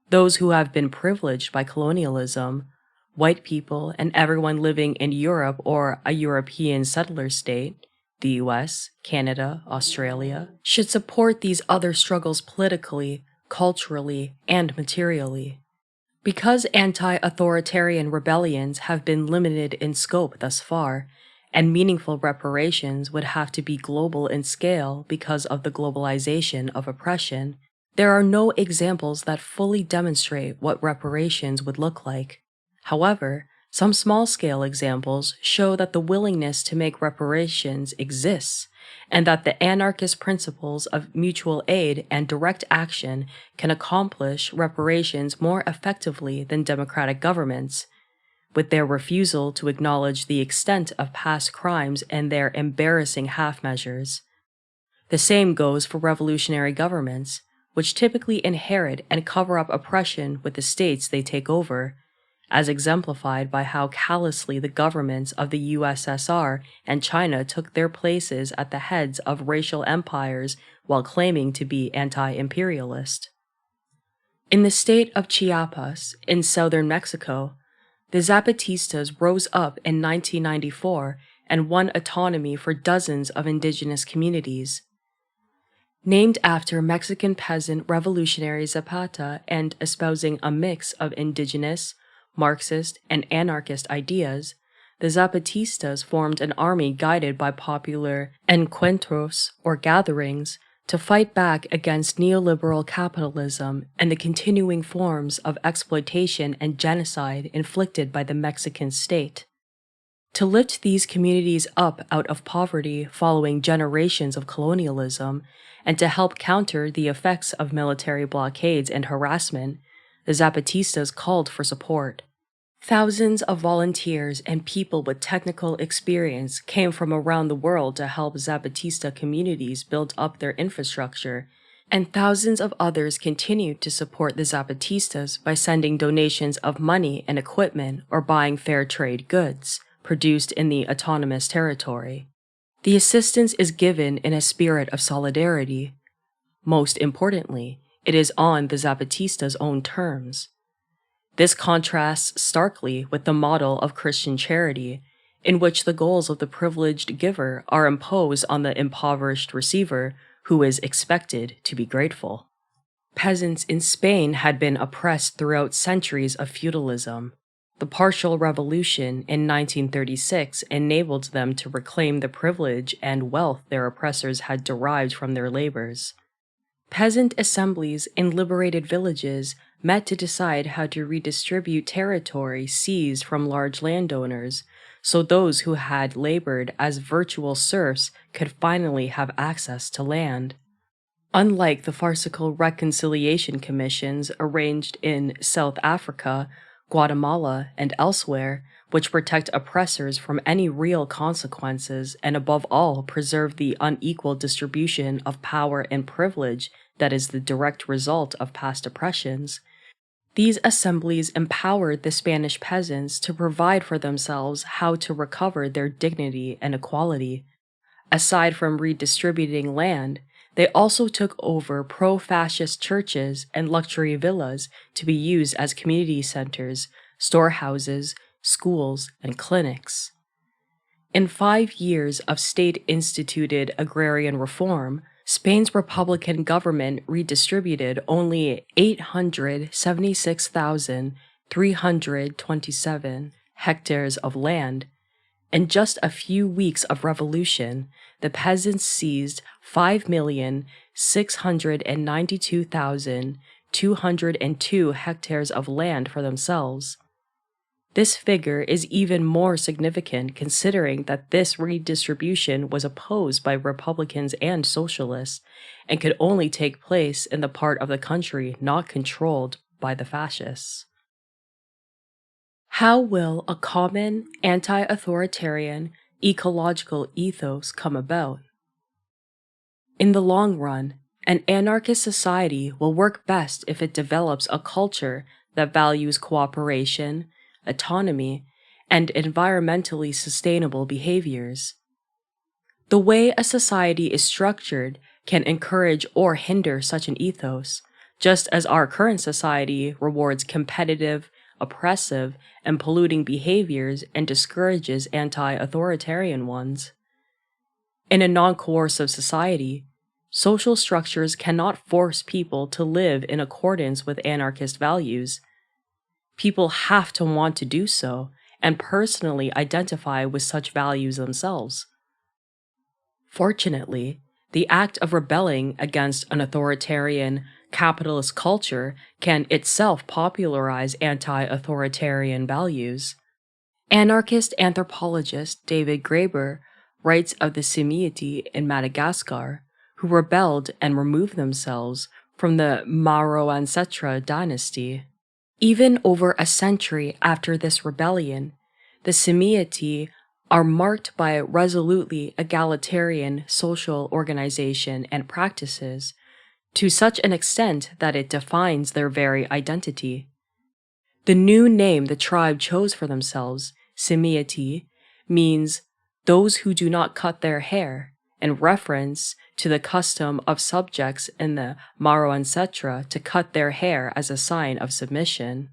Those who have been privileged by colonialism, white people and everyone living in Europe or a European settler state, the US, Canada, Australia, should support these other struggles politically, culturally, and materially. Because anti-authoritarian rebellions have been limited in scope thus far, and meaningful reparations would have to be global in scale because of the globalization of oppression, there are no examples that fully demonstrate what reparations would look like. However, some small-scale examples show that the willingness to make reparations exists, and that the anarchist principles of mutual aid and direct action can accomplish reparations more effectively than democratic governments. with their refusal to acknowledge the extent of past crimes and their embarrassing half-measures. The same goes for revolutionary governments, which typically inherit and cover up oppression with the states they take over, as exemplified by how callously the governments of the USSR and China took their places at the heads of racial empires while claiming to be anti-imperialist. In the state of Chiapas, in southern Mexico, the Zapatistas rose up in 1994 and won autonomy for dozens of indigenous communities. Named after Mexican peasant revolutionary Zapata and espousing a mix of indigenous, Marxist, and anarchist ideas, the Zapatistas formed an army guided by popular encuentros, or gatherings, to fight back against neoliberal capitalism and the continuing forms of exploitation and genocide inflicted by the Mexican state. To lift these communities up out of poverty following generations of colonialism, and to help counter the effects of military blockades and harassment, the Zapatistas called for support. Thousands of volunteers and people with technical experience came from around the world to help Zapatista communities build up their infrastructure, and thousands of others continued to support the Zapatistas by sending donations of money and equipment or buying fair trade goods produced in the autonomous territory. The assistance is given in a spirit of solidarity. Most importantly, it is on the Zapatistas' own terms. This contrasts starkly with the model of Christian charity, in which the goals of the privileged giver are imposed on the impoverished receiver, who is expected to be grateful. Peasants in Spain had been oppressed throughout centuries of feudalism. The partial revolution in 1936 enabled them to reclaim the privilege and wealth their oppressors had derived from their labors. Peasant assemblies in liberated villages met to decide how to redistribute territory seized from large landowners, so those who had labored as virtual serfs could finally have access to land. Unlike the farcical reconciliation commissions arranged in South Africa, Guatemala, and elsewhere, which protect oppressors from any real consequences and above all preserve the unequal distribution of power and privilege that is the direct result of past oppressions, these assemblies empowered the Spanish peasants to provide for themselves how to recover their dignity and equality. Aside from redistributing land, they also took over pro-fascist churches and luxury villas to be used as community centers, storehouses, schools, and clinics. In 5 years of state-instituted agrarian reform, Spain's Republican government redistributed only 876,327 hectares of land. In just a few weeks of revolution, the peasants seized 5,692,202 hectares of land for themselves. This figure is even more significant considering that this redistribution was opposed by Republicans and Socialists and could only take place in the part of the country not controlled by the fascists. How will a common, anti-authoritarian, ecological ethos come about? In the long run, an anarchist society will work best if it develops a culture that values cooperation, autonomy, and environmentally sustainable behaviors. The way a society is structured can encourage or hinder such an ethos, just as our current society rewards competitive, oppressive, and polluting behaviors and discourages anti-authoritarian ones. In a non-coercive society, social structures cannot force people to live in accordance with anarchist values. People have to want to do so and personally identify with such values themselves. Fortunately, the act of rebelling against an authoritarian, capitalist culture can itself popularize anti-authoritarian values. Anarchist anthropologist David Graeber writes of the Simiati in Madagascar, who rebelled and removed themselves from the Maro Ancetra dynasty. Even over a century after this rebellion, the Semiati are marked by resolutely egalitarian social organization and practices, to such an extent that it defines their very identity. The new name the tribe chose for themselves, Semiati, means those who do not cut their hair, in reference to the custom of subjects in the Maro-Ancetra to cut their hair as a sign of submission.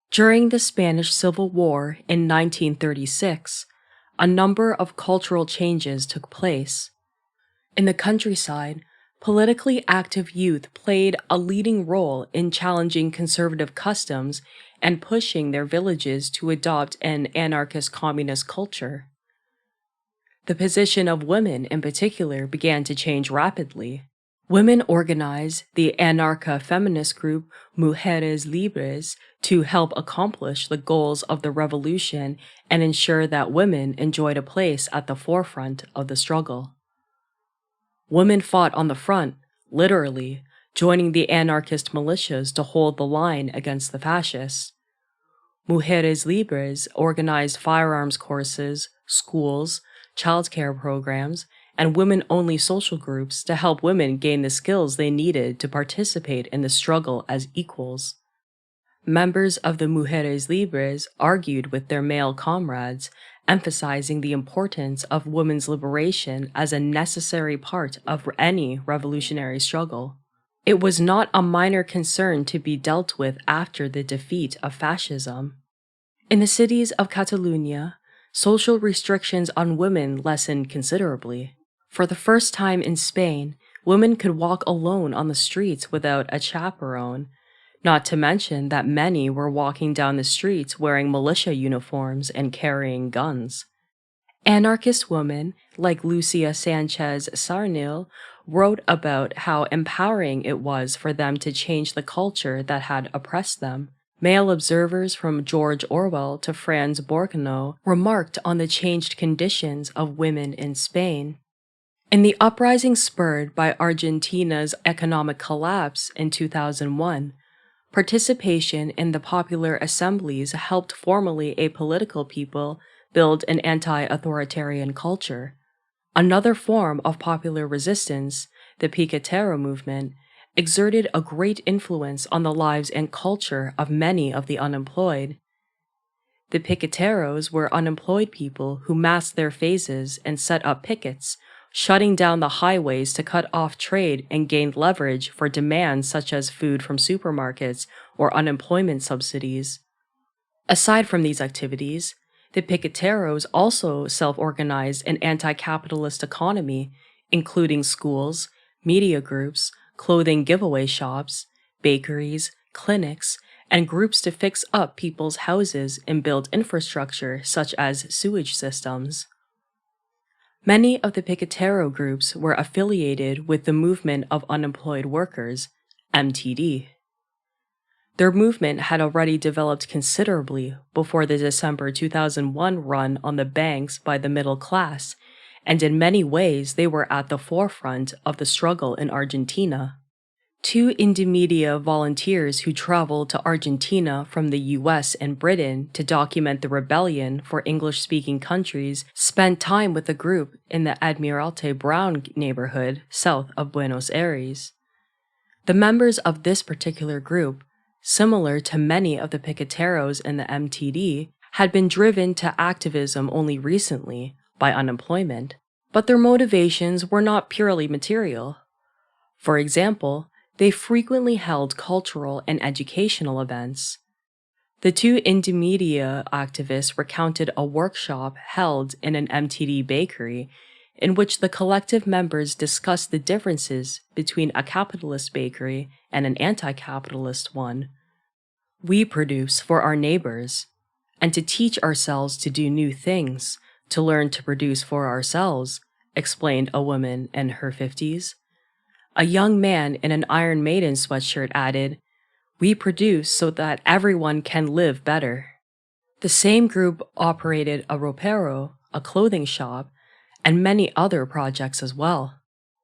During the Spanish Civil War in 1936, a number of cultural changes took place. In the countryside, politically active youth played a leading role in challenging conservative customs and pushing their villages to adopt an anarchist communist culture. The position of women in particular began to change rapidly. Women organized the anarcha-feminist group Mujeres Libres to help accomplish the goals of the revolution and ensure that women enjoyed a place at the forefront of the struggle. Women fought on the front, literally, joining the anarchist militias to hold the line against the fascists. Mujeres Libres organized firearms courses, schools, childcare programs, and women-only social groups to help women gain the skills they needed to participate in the struggle as equals. Members of the Mujeres Libres argued with their male comrades, emphasizing the importance of women's liberation as a necessary part of any revolutionary struggle. It was not a minor concern to be dealt with after the defeat of fascism. In the cities of Catalonia, social restrictions on women lessened considerably. For the first time in Spain, women could walk alone on the streets without a chaperone, not to mention that many were walking down the streets wearing militia uniforms and carrying guns. Anarchist women, like Lucia Sanchez Sarnil, wrote about how empowering it was for them to change the culture that had oppressed them. Male observers from George Orwell to Franz Borkenau remarked on the changed conditions of women in Spain. In the uprising spurred by Argentina's economic collapse in 2001, participation in the popular assemblies helped formally apolitical people build an anti-authoritarian culture. Another form of popular resistance, the Piquetero movement, exerted a great influence on the lives and culture of many of the unemployed. The piqueteros were unemployed people who masked their faces and set up pickets, shutting down the highways to cut off trade and gained leverage for demands such as food from supermarkets or unemployment subsidies. Aside from these activities, the piqueteros also self-organized an anti-capitalist economy, including schools, media groups, clothing giveaway shops, bakeries, clinics, and groups to fix up people's houses and build infrastructure such as sewage systems. Many of the Piquetero groups were affiliated with the Movement of Unemployed Workers, MTD. Their movement had already developed considerably before the December 2001 run on the banks by the middle class, and in many ways they were at the forefront of the struggle in Argentina. Two Indymedia volunteers who traveled to Argentina from the US and Britain to document the rebellion for English-speaking countries spent time with the group in the Admiralty Brown neighborhood south of Buenos Aires. The members of this particular group, similar to many of the piqueteros in the MTD, had been driven to activism only recently by unemployment, but their motivations were not purely material. For example, they frequently held cultural and educational events. The two Indymedia activists recounted a workshop held in an MTD bakery in which the collective members discussed the differences between a capitalist bakery and an anti-capitalist one. We produce for our neighbors, and to teach ourselves to do new things, to learn to produce for ourselves, explained a woman in her 50s. A young man in an Iron Maiden sweatshirt added, "We produce so that everyone can live better." The same group operated a ropero, a clothing shop, and many other projects as well.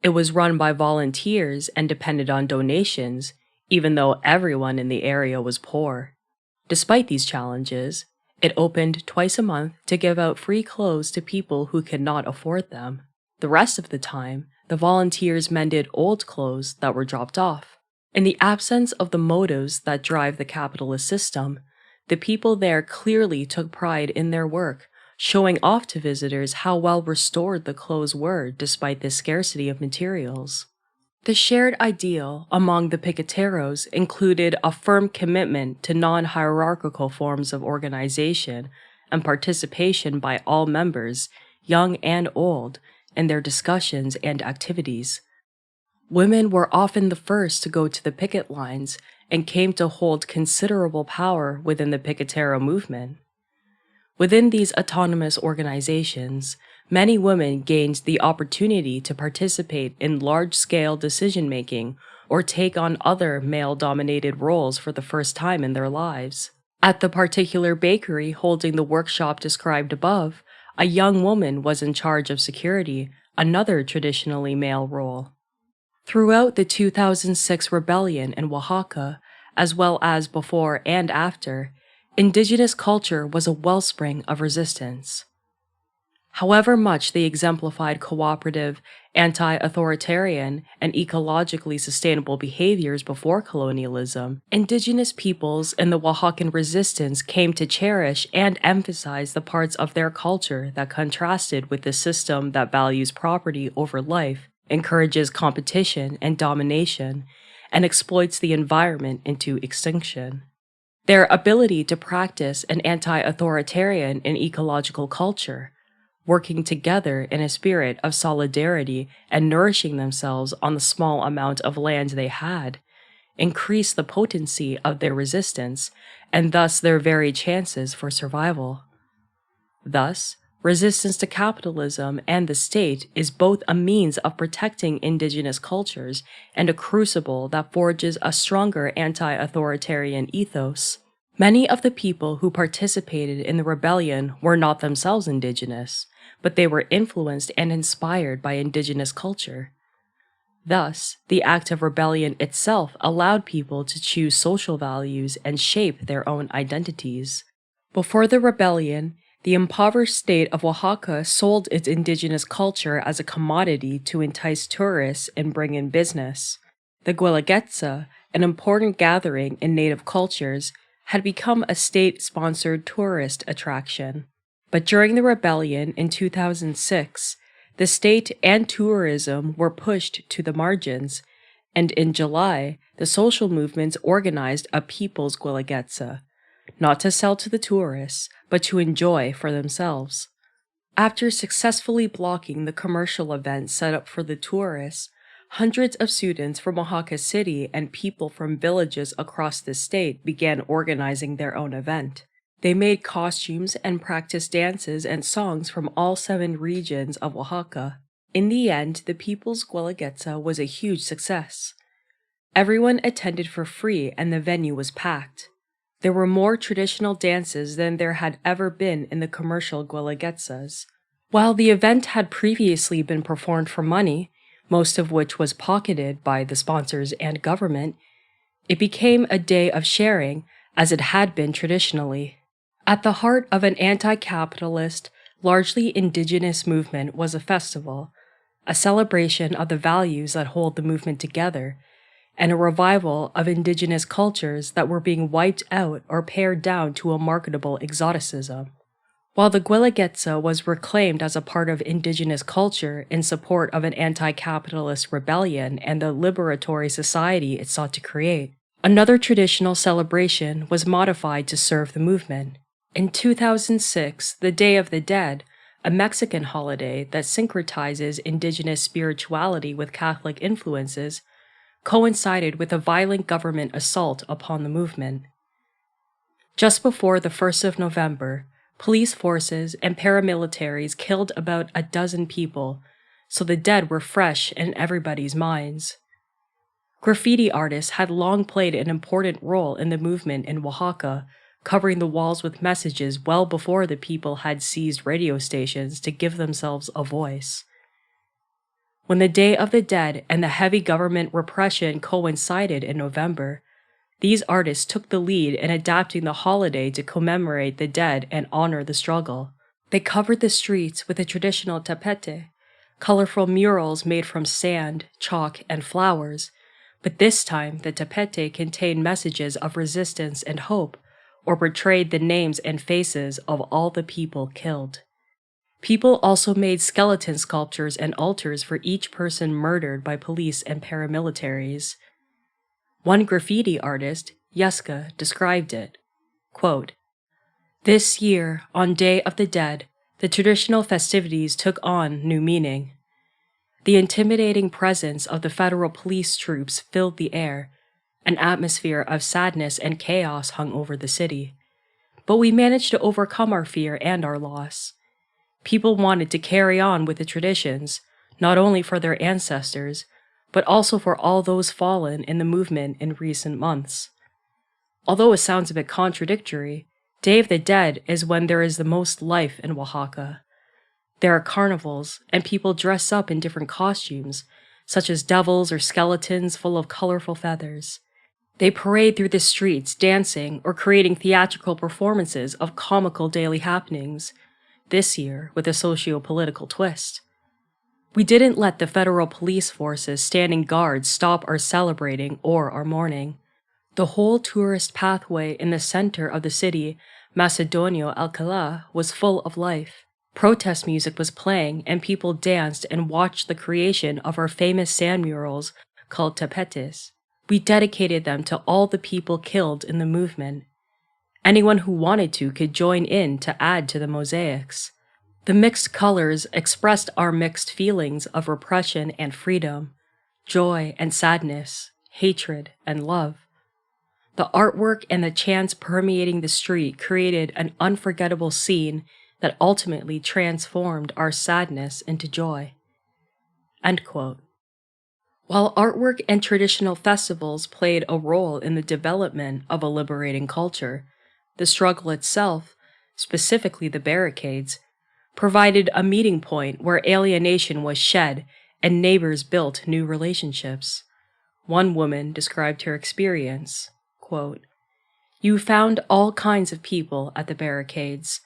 It was run by volunteers and depended on donations, even though everyone in the area was poor. Despite these challenges, it opened twice a month to give out free clothes to people who could not afford them. The rest of the time, the volunteers mended old clothes that were dropped off. In the absence of the motives that drive the capitalist system, the people there clearly took pride in their work, showing off to visitors how well restored the clothes were despite the scarcity of materials. The shared ideal among the piqueteros included a firm commitment to non-hierarchical forms of organization and participation by all members, young and old, in their discussions and activities. Women were often the first to go to the picket lines and came to hold considerable power within the piquetero movement. Within these autonomous organizations, many women gained the opportunity to participate in large-scale decision-making or take on other male-dominated roles for the first time in their lives. At the particular bakery holding the workshop described above, a young woman was in charge of security, another traditionally male role. Throughout the 2006 rebellion in Oaxaca, as well as before and after, indigenous culture was a wellspring of resistance. However much they exemplified cooperative, anti-authoritarian, and ecologically sustainable behaviors before colonialism, indigenous peoples in the Oaxacan resistance came to cherish and emphasize the parts of their culture that contrasted with the system that values property over life, encourages competition and domination, and exploits the environment into extinction. Their ability to practice an anti-authoritarian and ecological culture, working together in a spirit of solidarity and nourishing themselves on the small amount of land they had, increased the potency of their resistance and thus their very chances for survival. Thus, resistance to capitalism and the state is both a means of protecting indigenous cultures and a crucible that forges a stronger anti-authoritarian ethos. Many of the people who participated in the rebellion were not themselves indigenous, but they were influenced and inspired by indigenous culture. Thus, the act of rebellion itself allowed people to choose social values and shape their own identities. Before the rebellion, the impoverished state of Oaxaca sold its indigenous culture as a commodity to entice tourists and bring in business. The Guelaguetza, an important gathering in native cultures, had become a state-sponsored tourist attraction. But during the rebellion in 2006, the state and tourism were pushed to the margins, and in July, the social movements organized a People's Guelaguetza, not to sell to the tourists, but to enjoy for themselves. After successfully blocking the commercial event set up for the tourists, hundreds of students from Oaxaca City and people from villages across the state began organizing their own event. They made costumes and practiced dances and songs from all 7 regions of Oaxaca. In the end, the People's Guelaguetza was a huge success. Everyone attended for free and the venue was packed. There were more traditional dances than there had ever been in the commercial Guelaguetzas. While the event had previously been performed for money, most of which was pocketed by the sponsors and government, it became a day of sharing as it had been traditionally. At the heart of an anti-capitalist, largely indigenous movement was a festival, a celebration of the values that hold the movement together, and a revival of indigenous cultures that were being wiped out or pared down to a marketable exoticism. While the Guelaguetza was reclaimed as a part of indigenous culture in support of an anti-capitalist rebellion and the liberatory society it sought to create, another traditional celebration was modified to serve the movement. In 2006, the Day of the Dead, a Mexican holiday that syncretizes indigenous spirituality with Catholic influences, coincided with a violent government assault upon the movement. Just before the 1st of November, police forces and paramilitaries killed about a dozen people, so the dead were fresh in everybody's minds. Graffiti artists had long played an important role in the movement in Oaxaca, covering the walls with messages well before the people had seized radio stations to give themselves a voice. When the Day of the Dead and the heavy government repression coincided in November, These artists took the lead in adapting the holiday to commemorate the dead and honor the struggle. They covered the streets with the traditional tapete, colorful murals made from sand, chalk, and flowers, but this time the tapete contained messages of resistance and hope, or portrayed the names and faces of all the people killed. People also made skeleton sculptures and altars for each person murdered by police and paramilitaries. One graffiti artist, Jeske, described it, quote, "This year, on Day of the Dead, the traditional festivities took on new meaning. The intimidating presence of the federal police troops filled the air. An atmosphere of sadness and chaos hung over the city. But we managed to overcome our fear and our loss. People wanted to carry on with the traditions, not only for their ancestors, but also for all those fallen in the movement in recent months. Although it sounds a bit contradictory, Day of the Dead is when there is the most life in Oaxaca. There are carnivals, and people dress up in different costumes, such as devils or skeletons full of colorful feathers. They parade through the streets, dancing or creating theatrical performances of comical daily happenings, this year with a socio-political twist. We didn't let the federal police forces standing guard stop our celebrating or our mourning. The whole tourist pathway in the center of the city, Macedonio Alcalá, was full of life. Protest music was playing and people danced and watched the creation of our famous sand murals called tapetes. We dedicated them to all the people killed in the movement. Anyone who wanted to could join in to add to the mosaics. The mixed colors expressed our mixed feelings of repression and freedom, joy and sadness, hatred and love. The artwork and the chants permeating the street created an unforgettable scene that ultimately transformed our sadness into joy." End quote. While artwork and traditional festivals played a role in the development of a liberating culture, the struggle itself, specifically the barricades, provided a meeting point where alienation was shed and neighbors built new relationships. One woman described her experience, quote, "You found all kinds of people at the barricades.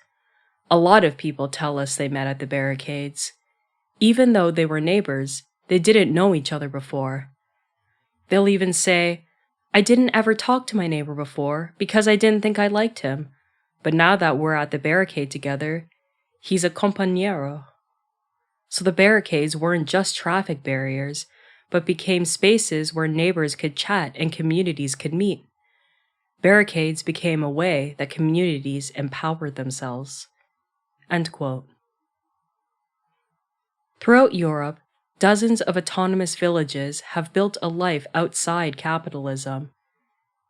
A lot of people tell us they met at the barricades. Even though they were neighbors, they didn't know each other before. They'll even say, 'I didn't ever talk to my neighbor before because I didn't think I liked him, but now that we're at the barricade together, he's a compañero.'" So the barricades weren't just traffic barriers, but became spaces where neighbors could chat and communities could meet. Barricades became a way that communities empowered themselves. End quote. Throughout Europe, dozens of autonomous villages have built a life outside capitalism.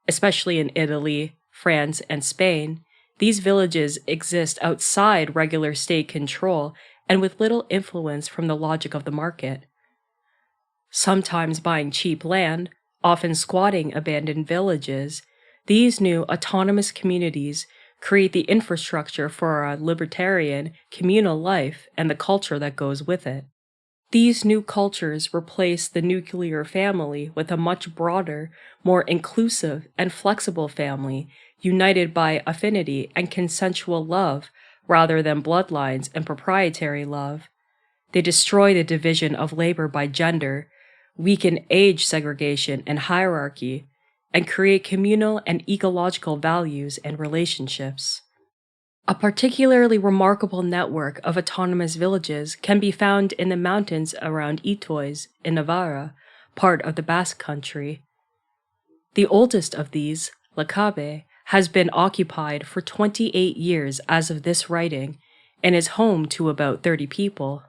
Especially in Italy, France, and Spain, these villages exist outside regular state control and with little influence from the logic of the market. Sometimes buying cheap land, often squatting abandoned villages, these new autonomous communities create the infrastructure for a libertarian, communal life and the culture that goes with it. These new cultures replace the nuclear family with a much broader, more inclusive and flexible family, united by affinity and consensual love rather than bloodlines and proprietary love. They destroy the division of labor by gender, weaken age segregation and hierarchy, and create communal and ecological values and relationships. A particularly remarkable network of autonomous villages can be found in the mountains around Itoiz in Navarra, part of the Basque Country. The oldest of these, Lacabe, has been occupied for 28 years as of this writing and is home to about 30 people.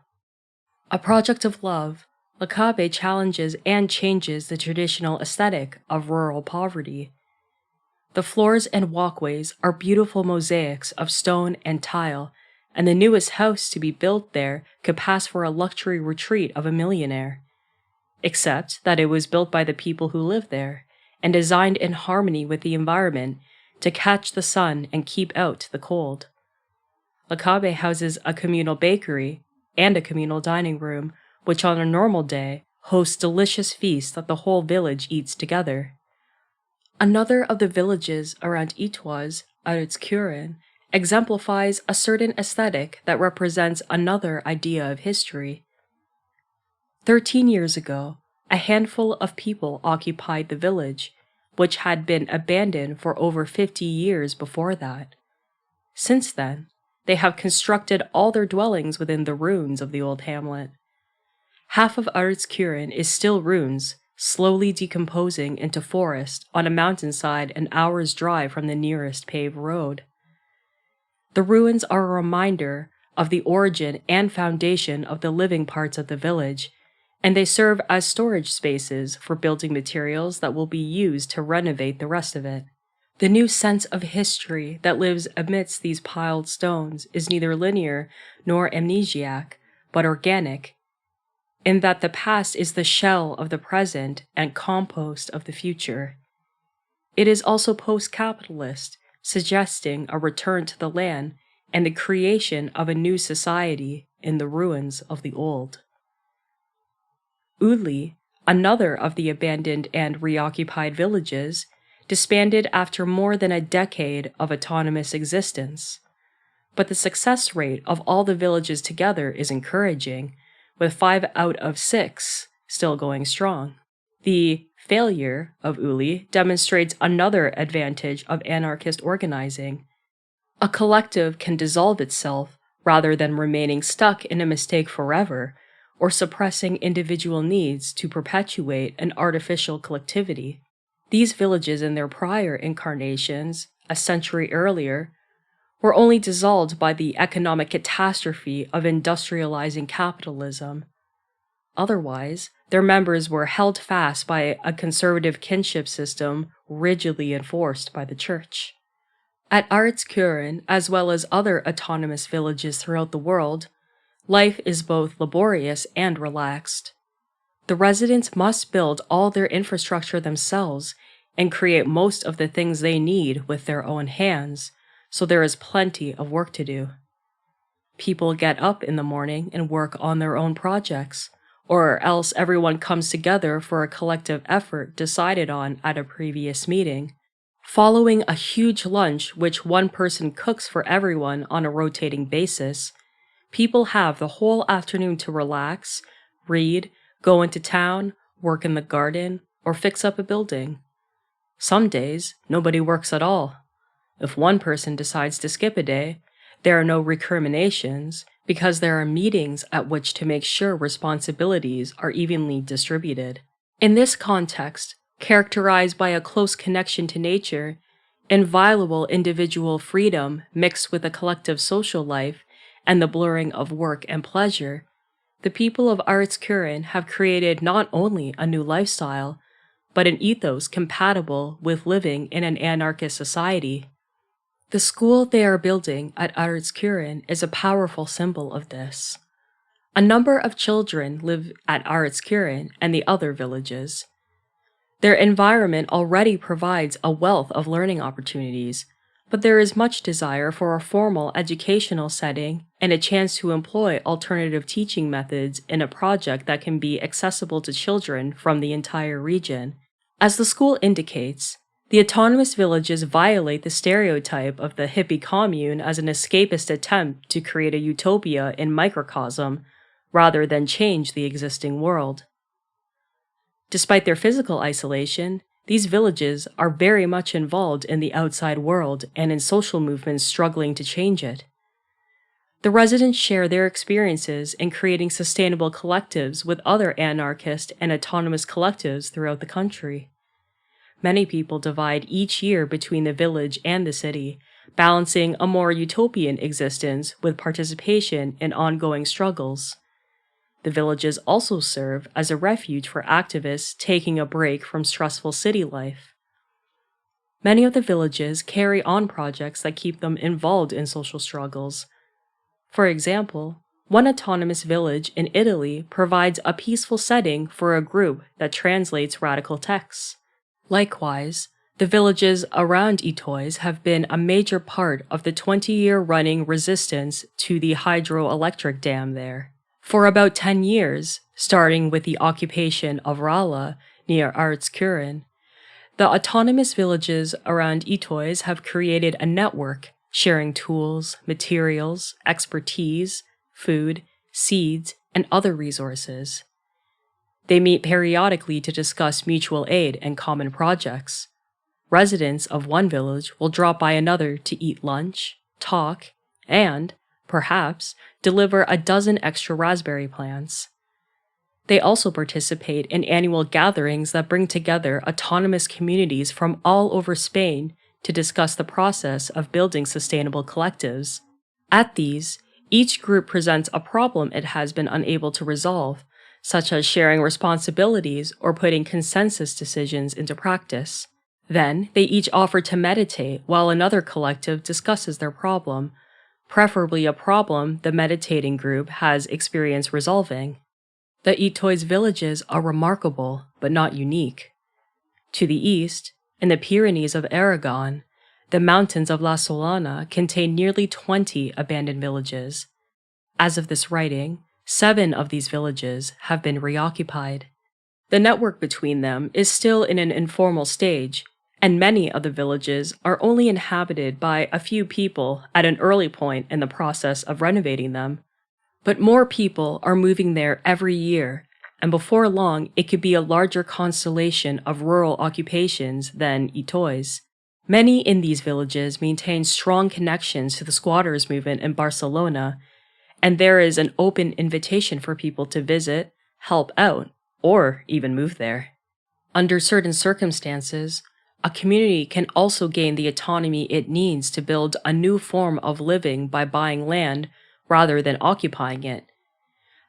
A project of love, Lacabe challenges and changes the traditional aesthetic of rural poverty. The floors and walkways are beautiful mosaics of stone and tile, and the newest house to be built there could pass for a luxury retreat of a millionaire. Except that it was built by the people who live there, and designed in harmony with the environment to catch the sun and keep out the cold. Lacabe houses a communal bakery and a communal dining room, which on a normal day hosts delicious feasts that the whole village eats together. Another of the villages around Itoise, Artskuren, exemplifies a certain aesthetic that represents another idea of history. 13 years ago, a handful of people occupied the village, which had been abandoned for over 50 years before that. Since then, they have constructed all their dwellings within the ruins of the old hamlet. Half of Artskuren is still ruins, slowly decomposing into forest on a mountainside an hour's drive from the nearest paved road. The ruins are a reminder of the origin and foundation of the living parts of the village, and they serve as storage spaces for building materials that will be used to renovate the rest of it. The new sense of history that lives amidst these piled stones is neither linear nor amnesiac, but organic, in that the past is the shell of the present and compost of the future. It is also post-capitalist, suggesting a return to the land and the creation of a new society in the ruins of the old. Uli, another of the abandoned and reoccupied villages, disbanded after more than a decade of autonomous existence. But the success rate of all the villages together is encouraging, with 5 out of 6 still going strong. The failure of Uli demonstrates another advantage of anarchist organizing. A collective can dissolve itself rather than remaining stuck in a mistake forever, or suppressing individual needs to perpetuate an artificial collectivity. These villages in their prior incarnations, a century earlier, were only dissolved by the economic catastrophe of industrializing capitalism. Otherwise, their members were held fast by a conservative kinship system rigidly enforced by the church. At Artskuren, as well as other autonomous villages throughout the world, life is both laborious and relaxed. The residents must build all their infrastructure themselves and create most of the things they need with their own hands, so there is plenty of work to do. People get up in the morning and work on their own projects, or else everyone comes together for a collective effort decided on at a previous meeting. Following a huge lunch which one person cooks for everyone on a rotating basis, people have the whole afternoon to relax, read, go into town, work in the garden, or fix up a building. Some days, nobody works at all. If one person decides to skip a day, there are no recriminations because there are meetings at which to make sure responsibilities are evenly distributed. In this context, characterized by a close connection to nature, inviolable individual freedom mixed with a collective social life, and the blurring of work and pleasure, the people of Artskuren have created not only a new lifestyle, but an ethos compatible with living in an anarchist society. The school they are building at Artskuren is a powerful symbol of this. A number of children live at Artskuren and the other villages. Their environment already provides a wealth of learning opportunities, but there is much desire for a formal educational setting and a chance to employ alternative teaching methods in a project that can be accessible to children from the entire region. As the school indicates, the autonomous villages violate the stereotype of the hippie commune as an escapist attempt to create a utopia in microcosm, rather than change the existing world. Despite their physical isolation, these villages are very much involved in the outside world and in social movements struggling to change it. The residents share their experiences in creating sustainable collectives with other anarchist and autonomous collectives throughout the country. Many people divide each year between the village and the city, balancing a more utopian existence with participation in ongoing struggles. The villages also serve as a refuge for activists taking a break from stressful city life. Many of the villages carry on projects that keep them involved in social struggles. For example, one autonomous village in Italy provides a peaceful setting for a group that translates radical texts. Likewise, the villages around Itoise have been a major part of the 20-year running resistance to the hydroelectric dam there. For about 10 years, starting with the occupation of Rala near Artskuren, The autonomous villages around Itoys have created a network, sharing tools, materials, expertise, food, seeds, and other resources. They meet periodically to discuss mutual aid and common projects. Residents of one village will drop by another to eat lunch, talk, and, perhaps, deliver a dozen extra raspberry plants. They also participate in annual gatherings that bring together autonomous communities from all over Spain to discuss the process of building sustainable collectives. At these, each group presents a problem it has been unable to resolve, such as sharing responsibilities or putting consensus decisions into practice. Then, they each offer to meditate while another collective discusses their problem, preferably a problem the meditating group has experience resolving. The Itoys villages are remarkable, but not unique. To the east, in the Pyrenees of Aragon, the mountains of La Solana contain nearly 20 abandoned villages. As of this writing, 7 of these villages have been reoccupied. The network between them is still in an informal stage, and many of the villages are only inhabited by a few people at an early point in the process of renovating them. But more people are moving there every year, and before long it could be a larger constellation of rural occupations than Itoys. Many in these villages maintain strong connections to the squatters movement in Barcelona, and there is an open invitation for people to visit, help out, or even move there. Under certain circumstances, a community can also gain the autonomy it needs to build a new form of living by buying land rather than occupying it.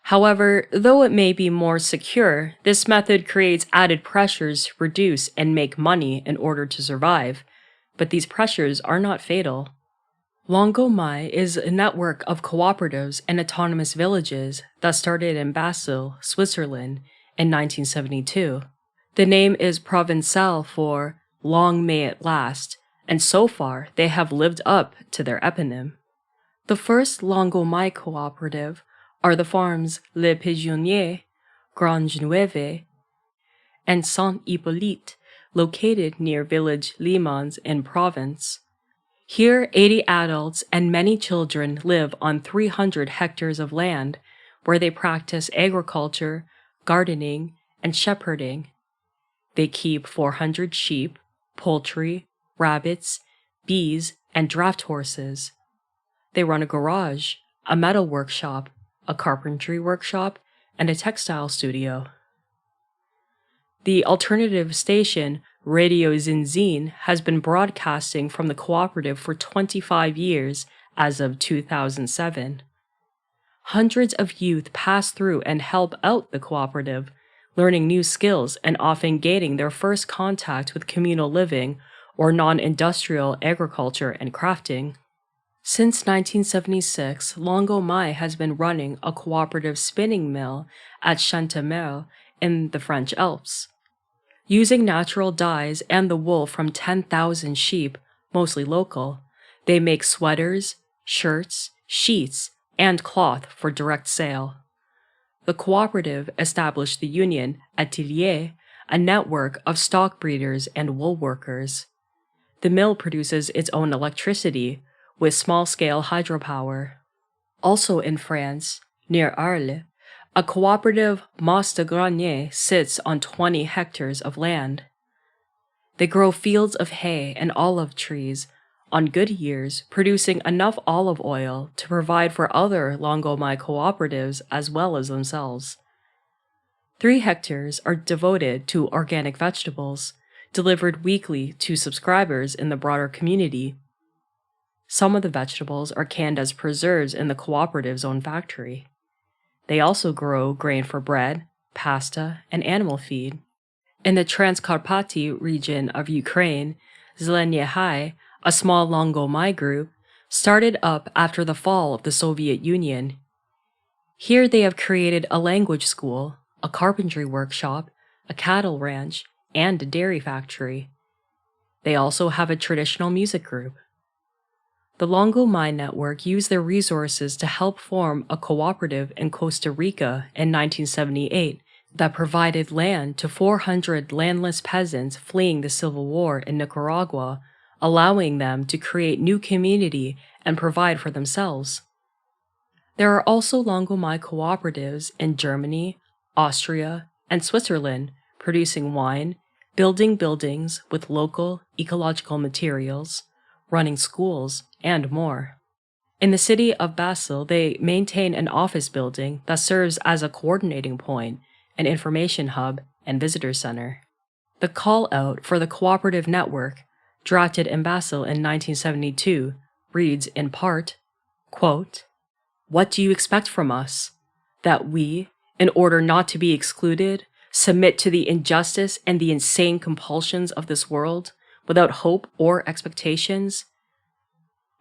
However, though it may be more secure, this method creates added pressures to produce and make money in order to survive, but these pressures are not fatal. Longomai is a network of cooperatives and autonomous villages that started in Basel, Switzerland, in 1972. The name is Provençal for "long may it last," and so far they have lived up to their eponym. The first Longomai cooperative are the farms Le Pigeonnier, Grange Nueve, and Saint Hippolyte, located near village Limans in Provence. Here, 80 adults and many children live on 300 hectares of land, where they practice agriculture, gardening, and shepherding. They keep 400 sheep, poultry, rabbits, bees, and draft horses. They run a garage, a metal workshop, a carpentry workshop, and a textile studio. The alternative station, Radio Zinzin, has been broadcasting from the cooperative for 25 years as of 2007. Hundreds of youth pass through and help out the cooperative, learning new skills and often gaining their first contact with communal living or non-industrial agriculture and crafting. Since 1976, Longomai has been running a cooperative spinning mill at Chantemerle in the French Alps. Using natural dyes and the wool from 10,000 sheep, mostly local, they make sweaters, shirts, sheets, and cloth for direct sale. The cooperative established the union Atelier, a network of stock breeders and wool workers. The mill produces its own electricity, with small-scale hydropower. Also in France, near Arles, a cooperative Mas de Granier sits on 20 hectares of land. They grow fields of hay and olive trees, on good years producing enough olive oil to provide for other Longomai cooperatives as well as themselves. 3 hectares are devoted to organic vegetables, delivered weekly to subscribers in the broader community. Some of the vegetables are canned as preserves in the cooperative's own factory. They also grow grain for bread, pasta, and animal feed. In the Transcarpaty region of Ukraine, Zelenyehai, a small Longomai group, started up after the fall of the Soviet Union. Here they have created a language school, a carpentry workshop, a cattle ranch, and a dairy factory. They also have a traditional music group. The Longomai network used their resources to help form a cooperative in Costa Rica in 1978, that provided land to 400 landless peasants fleeing the civil war in Nicaragua, allowing them to create new community and provide for themselves. There are also Longomai cooperatives in Germany, Austria, and Switzerland producing wine, building buildings with local ecological materials, running schools, and more. In the city of Basel, they maintain an office building that serves as a coordinating point, an information hub, and visitor center. The call out for the cooperative network, drafted in Basel in 1972, reads in part, quote, "What do you expect from us? That we, in order not to be excluded, submit to the injustice and the insane compulsions of this world without hope or expectations?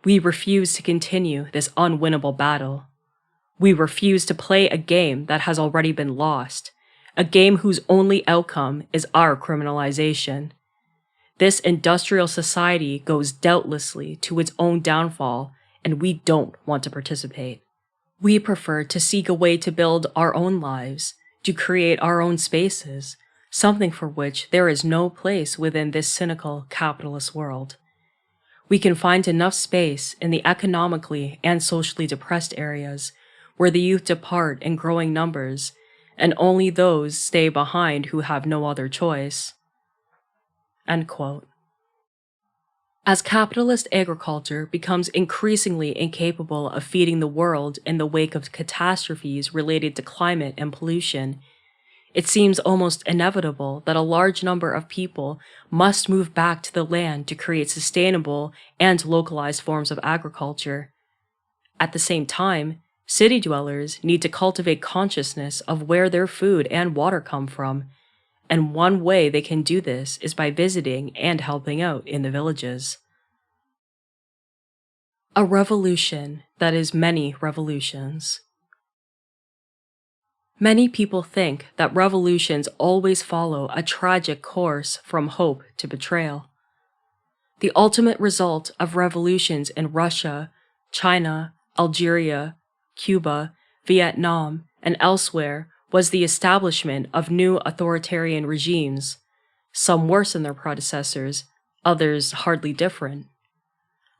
We refuse to continue this unwinnable battle. We refuse to play a game that has already been lost, a game whose only outcome is our criminalization. This industrial society goes doubtlessly to its own downfall, and we don't want to participate. We prefer to seek a way to build our own lives, to create our own spaces, something for which there is no place within this cynical capitalist world. We can find enough space in the economically and socially depressed areas where the youth depart in growing numbers, and only those stay behind who have no other choice." End quote. As capitalist agriculture becomes increasingly incapable of feeding the world in the wake of catastrophes related to climate and pollution, it seems almost inevitable that a large number of people must move back to the land to create sustainable and localized forms of agriculture. At the same time, city dwellers need to cultivate consciousness of where their food and water come from, and one way they can do this is by visiting and helping out in the villages. A revolution that is many revolutions. Many people think that revolutions always follow a tragic course from hope to betrayal. The ultimate result of revolutions in Russia, China, Algeria, Cuba, Vietnam, and elsewhere was the establishment of new authoritarian regimes, some worse than their predecessors, others hardly different.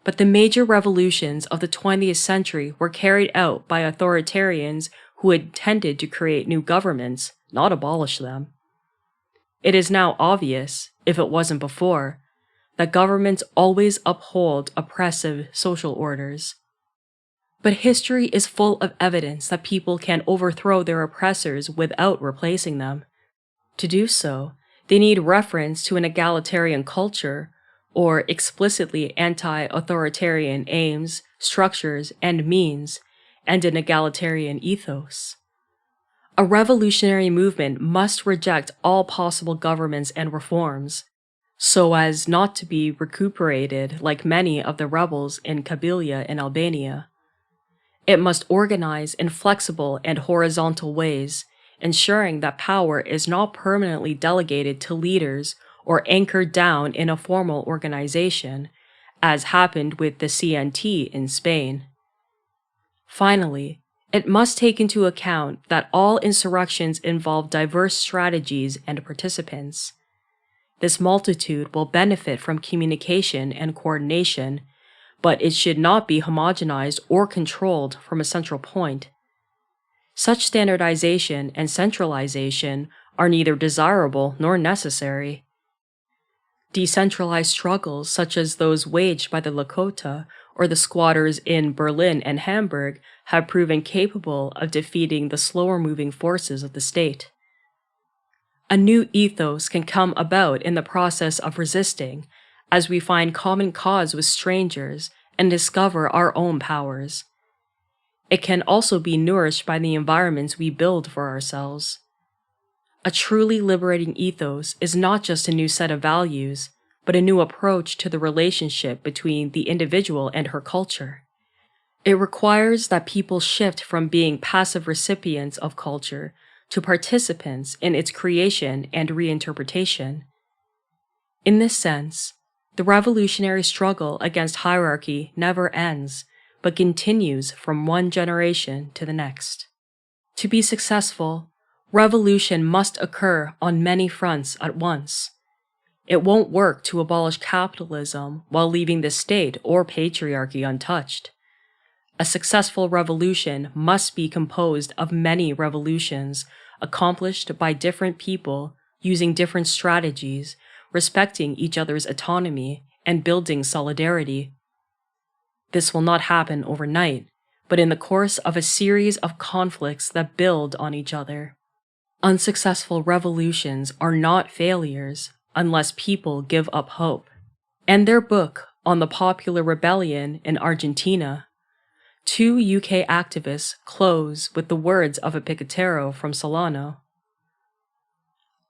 But the major revolutions of the 20th century were carried out by authoritarians who intended to create new governments, not abolish them. It is now obvious, if it wasn't before, that governments always uphold oppressive social orders. But history is full of evidence that people can overthrow their oppressors without replacing them. To do so, they need reference to an egalitarian culture, or explicitly anti-authoritarian aims, structures, and means, and an egalitarian ethos. A revolutionary movement must reject all possible governments and reforms, so as not to be recuperated like many of the rebels in Kabylia in Albania. It must organize in flexible and horizontal ways, ensuring that power is not permanently delegated to leaders or anchored down in a formal organization, as happened with the CNT in Spain. Finally, it must take into account that all insurrections involve diverse strategies and participants. This multitude will benefit from communication and coordination, but it should not be homogenized or controlled from a central point. Such standardization and centralization are neither desirable nor necessary. Decentralized struggles such as those waged by the Lakota or the squatters in Berlin and Hamburg have proven capable of defeating the slower-moving forces of the state. A new ethos can come about in the process of resisting, as we find common cause with strangers and discover our own powers. It can also be nourished by the environments we build for ourselves. A truly liberating ethos is not just a new set of values, but a new approach to the relationship between the individual and her culture. It requires that people shift from being passive recipients of culture to participants in its creation and reinterpretation. In this sense, the revolutionary struggle against hierarchy never ends, but continues from one generation to the next. To be successful, Revolution must occur on many fronts at once. It won't work to abolish capitalism while leaving the state or patriarchy untouched. A successful revolution must be composed of many revolutions accomplished by different people using different strategies, respecting each other's autonomy, and building solidarity. This will not happen overnight, but in the course of a series of conflicts that build on each other. Unsuccessful revolutions are not failures unless people give up hope. And their book on the popular rebellion in Argentina, two UK activists close with the words of a picatero from Solano.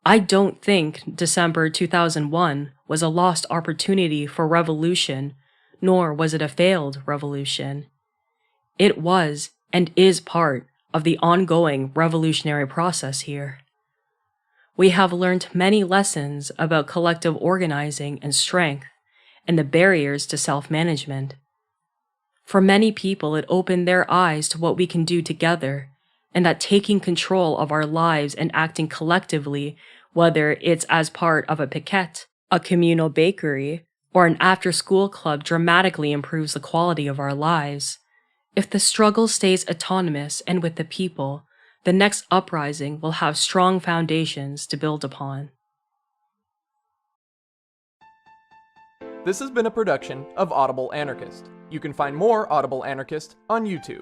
I don't think December 2001 was a lost opportunity for revolution, nor was it a failed revolution. It was and is part of the ongoing revolutionary process here. We have learned many lessons about collective organizing and strength, and the barriers to self-management. For many people, it opened their eyes to what we can do together, and that taking control of our lives and acting collectively, whether it's as part of a piquet, a communal bakery, or an after-school club, dramatically improves the quality of our lives. If the struggle stays autonomous and with the people, the next uprising will have strong foundations to build upon. This has been a production of Audible Anarchist. You can find more Audible Anarchist on YouTube.